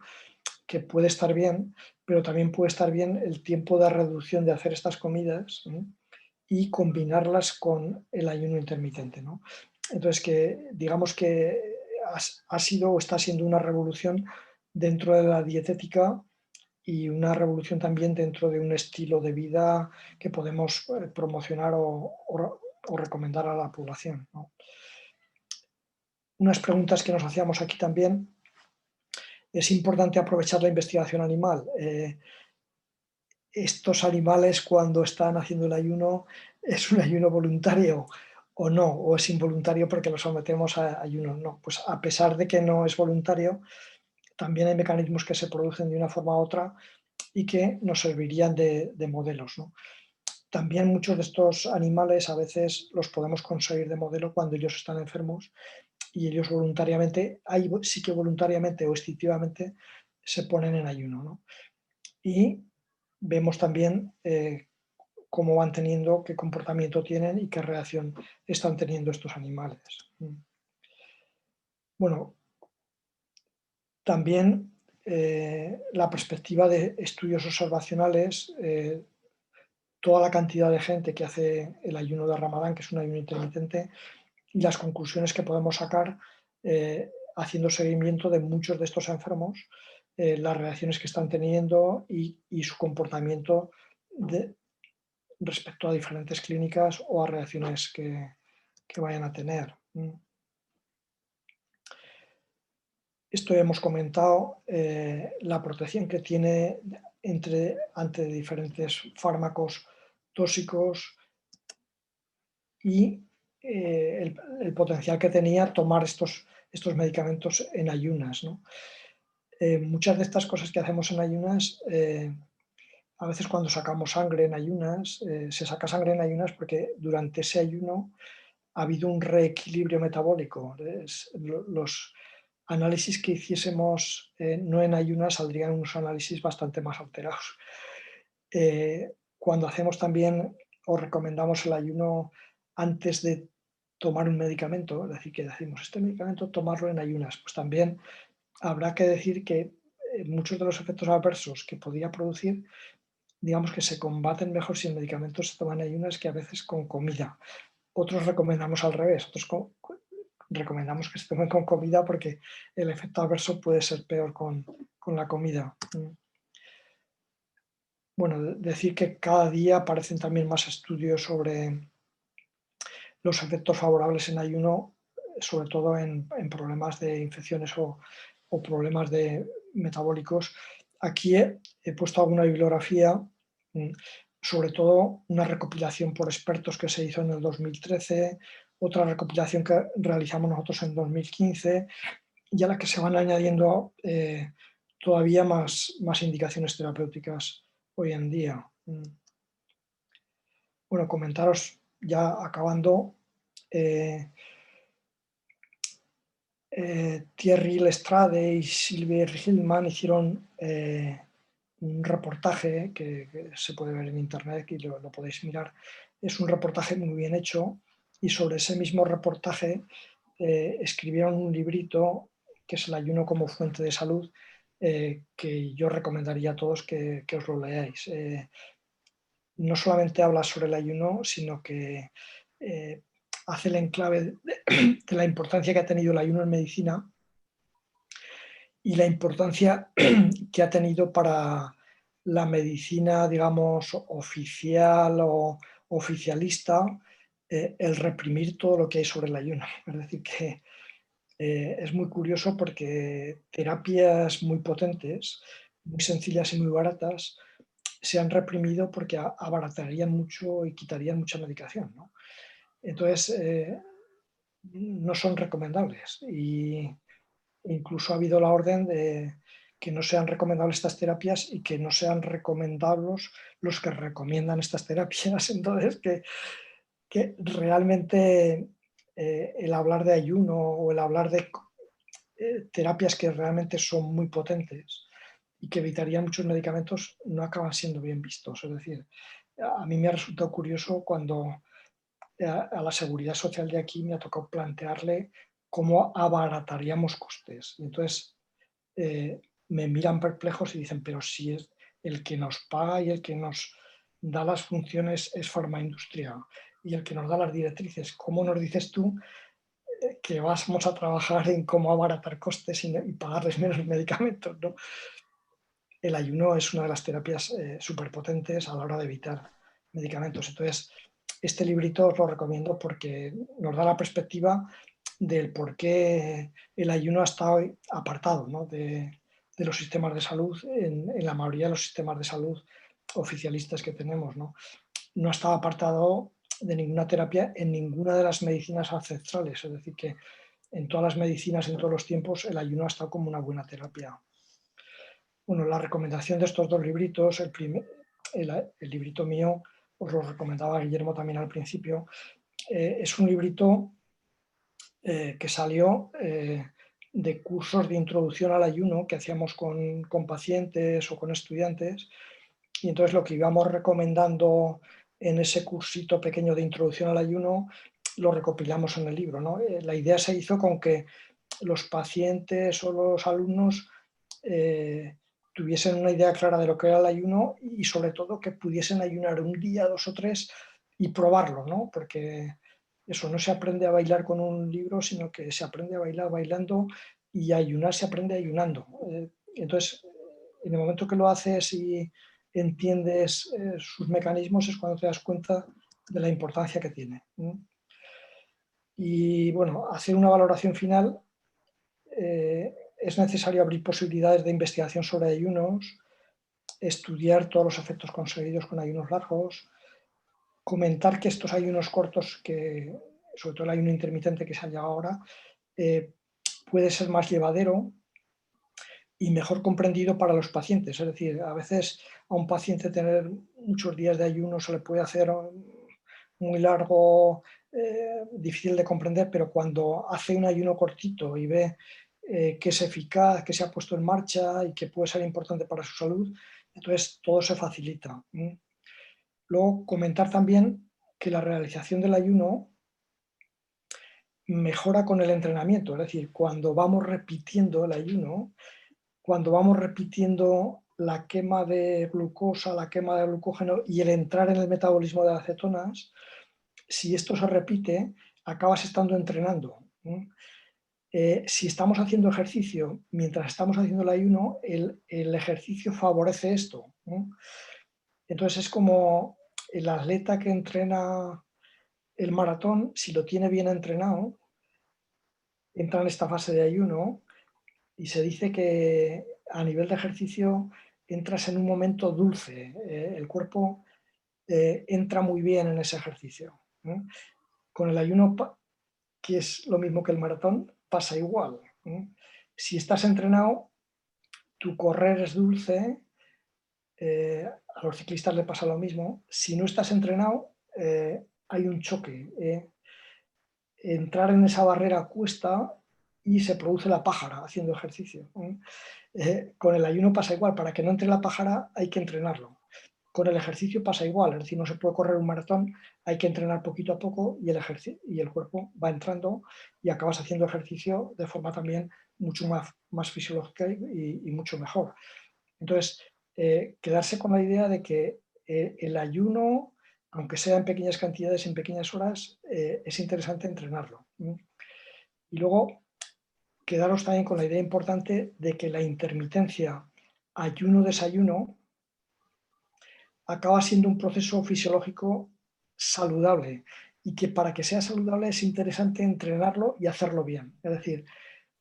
que puede estar bien, pero también puede estar bien el tiempo de reducción de hacer estas comidas, ¿no? Y combinarlas con el ayuno intermitente, ¿no? Entonces, que digamos que ha sido o está siendo una revolución dentro de la dietética y una revolución también dentro de un estilo de vida que podemos promocionar o recomendar a la población, ¿no? Unas preguntas que nos hacíamos aquí también: ¿es importante aprovechar la investigación animal? Estos animales, cuando están haciendo el ayuno, ¿es un ayuno voluntario o no? ¿O es involuntario porque los sometemos a ayuno? No, pues a pesar de que no es voluntario, también hay mecanismos que se producen de una forma u otra y que nos servirían de modelos, ¿no? También muchos de estos animales a veces los podemos conseguir de modelo cuando ellos están enfermos y ellos voluntariamente, sí que voluntariamente o instintivamente se ponen en ayuno, ¿no? Y vemos también cómo van teniendo, qué comportamiento tienen y qué reacción están teniendo estos animales. Bueno, también la perspectiva de estudios observacionales, toda la cantidad de gente que hace el ayuno de Ramadán, que es un ayuno intermitente, y las conclusiones que podemos sacar haciendo seguimiento de muchos de estos enfermos, las reacciones que están teniendo y su comportamiento respecto a diferentes clínicas o a reacciones que vayan a tener. Esto hemos comentado, la protección que tiene ante diferentes fármacos tóxicos y el potencial que tenía tomar estos medicamentos en ayunas, ¿no? Muchas de estas cosas que hacemos en ayunas, a veces cuando sacamos sangre en ayunas, se saca sangre en ayunas porque durante ese ayuno ha habido un reequilibrio metabólico. Los análisis que hiciésemos no en ayunas saldrían unos análisis bastante más alterados. Cuando hacemos también o recomendamos el ayuno antes de tomar un medicamento, es decir, que decimos, este medicamento tomarlo en ayunas, pues también habrá que decir que muchos de los efectos adversos que podría producir, digamos que se combaten mejor si el medicamento se toma en ayunas que a veces con comida. Otros recomendamos al revés, recomendamos que se tomen con comida porque el efecto adverso puede ser peor con la comida. Bueno, decir que cada día aparecen también más estudios sobre los efectos favorables en ayuno, sobre todo en problemas de infecciones o problemas metabólicos. Aquí he puesto alguna bibliografía, sobre todo una recopilación por expertos que se hizo en el 2013, otra recopilación que realizamos nosotros en 2015, y a la que se van añadiendo todavía más indicaciones terapéuticas hoy en día. Bueno, comentaros ya acabando, Thierry Lestrade y Sylvie Hillman hicieron un reportaje que se puede ver en internet y lo podéis mirar. Es un reportaje muy bien hecho y sobre ese mismo reportaje escribieron un librito que es El ayuno como fuente de salud, que yo recomendaría a todos que os lo leáis. No solamente habla sobre el ayuno, sino que hace el enclave de la importancia que ha tenido el ayuno en medicina y la importancia que ha tenido para la medicina, digamos, oficial o oficialista, el reprimir todo lo que hay sobre el ayuno. Es decir, que es muy curioso porque terapias muy potentes, muy sencillas y muy baratas, se han reprimido porque abaratarían mucho y quitarían mucha medicación, ¿no? Entonces, no son recomendables y incluso ha habido la orden de que no sean recomendables estas terapias y que no sean recomendables los que recomiendan estas terapias. Entonces, que realmente el hablar de ayuno o el hablar de terapias que realmente son muy potentes y que evitarían muchos medicamentos no acaban siendo bien vistos. Es decir, a mí me ha resultado curioso cuando a la seguridad social de aquí me ha tocado plantearle cómo abarataríamos costes. Y entonces me miran perplejos y dicen, pero si es el que nos paga y el que nos da las funciones es farmaindustria y el que nos da las directrices, ¿cómo nos dices tú que vamos a trabajar en cómo abaratar costes y pagarles menos medicamentos, ¿no? El ayuno es una de las terapias superpotentes a la hora de evitar medicamentos. Entonces, este librito os lo recomiendo porque nos da la perspectiva del por qué el ayuno ha estado apartado, ¿no?, de los sistemas de salud, en la mayoría de los sistemas de salud oficialistas que tenemos, ¿no? No ha estado apartado de ninguna terapia en ninguna de las medicinas ancestrales, es decir, que en todas las medicinas, en todos los tiempos, el ayuno ha estado como una buena terapia. Bueno, la recomendación de estos dos libritos, el librito mío, os lo recomendaba Guillermo también al principio, es un librito que salió de cursos de introducción al ayuno que hacíamos con pacientes o con estudiantes, y entonces lo que íbamos recomendando en ese cursito pequeño de introducción al ayuno lo recopilamos en el libro, ¿no? La idea se hizo con que los pacientes o los alumnos tuviesen una idea clara de lo que era el ayuno y sobre todo que pudiesen ayunar un día, 2 o 3 y probarlo, ¿no? Porque eso no se aprende a bailar con un libro, sino que se aprende a bailar bailando y a ayunar se aprende ayunando. Entonces, en el momento que lo haces y entiendes sus mecanismos es cuando te das cuenta de la importancia que tiene. Y bueno, hacer una valoración final, es necesario abrir posibilidades de investigación sobre ayunos, estudiar todos los efectos conseguidos con ayunos largos, comentar que estos ayunos cortos, que sobre todo el ayuno intermitente que se ha llegado ahora, puede ser más llevadero y mejor comprendido para los pacientes. Es decir, a veces a un paciente tener muchos días de ayuno se le puede hacer muy largo, difícil de comprender, pero cuando hace un ayuno cortito y ve que es eficaz, que se ha puesto en marcha y que puede ser importante para su salud, entonces todo se facilita. Luego, comentar también que la realización del ayuno mejora con el entrenamiento. Es decir, cuando vamos repitiendo el ayuno, cuando vamos repitiendo la quema de glucosa, la quema de glucógeno y el entrar en el metabolismo de las cetonas, si esto se repite, acabas estando entrenando. Si estamos haciendo ejercicio mientras estamos haciendo el ayuno, el ejercicio favorece esto. Entonces es como el atleta que entrena el maratón, si lo tiene bien entrenado, entra en esta fase de ayuno y se dice que a nivel de ejercicio entras en un momento dulce, el cuerpo entra muy bien en ese ejercicio. Con el ayuno, que es lo mismo que el maratón, pasa igual. Si estás entrenado, tu correr es dulce, a los ciclistas le pasa lo mismo. Si no estás entrenado, hay un choque. Entrar en esa barrera cuesta y se produce la pájara haciendo ejercicio. Con el ayuno pasa igual, para que no entre la pájara hay que entrenarlo. Con el ejercicio pasa igual, es decir, no se puede correr un maratón, hay que entrenar poquito a poco y el cuerpo va entrando y acabas haciendo ejercicio de forma también mucho más fisiológica y mucho mejor. Entonces, quedarse con la idea de que el ayuno, aunque sea en pequeñas cantidades, en pequeñas horas, es interesante entrenarlo. Y luego, quedaros también con la idea importante de que la intermitencia ayuno-desayuno acaba siendo un proceso fisiológico saludable y que para que sea saludable es interesante entrenarlo y hacerlo bien. Es decir,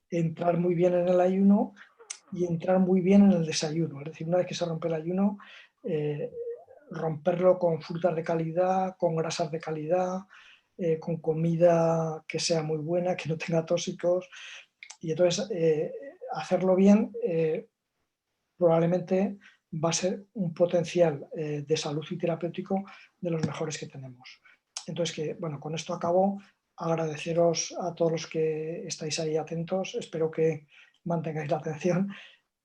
entrar muy bien en el ayuno y entrar muy bien en el desayuno. Es decir, una vez que se rompe el ayuno, romperlo con frutas de calidad, con grasas de calidad, con comida que sea muy buena, que no tenga tóxicos. Y entonces, hacerlo bien probablemente va a ser un potencial de salud y terapéutico de los mejores que tenemos. Entonces, bueno, con esto acabo. Agradeceros a todos los que estáis ahí atentos. Espero que mantengáis la atención.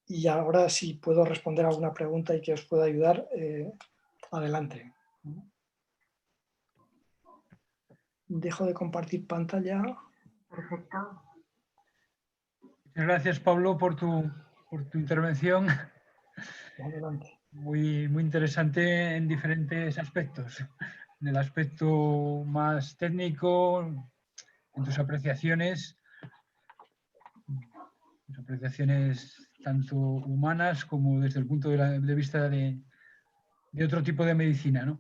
Y ahora, si puedo responder a alguna pregunta y que os pueda ayudar, adelante. Dejo de compartir pantalla. Perfecto. Muchas gracias, Pablo, por tu intervención. Adelante. Muy interesante en diferentes aspectos. En el aspecto más técnico, en tus apreciaciones tanto humanas como desde el punto de vista de otro tipo de medicina, ¿no?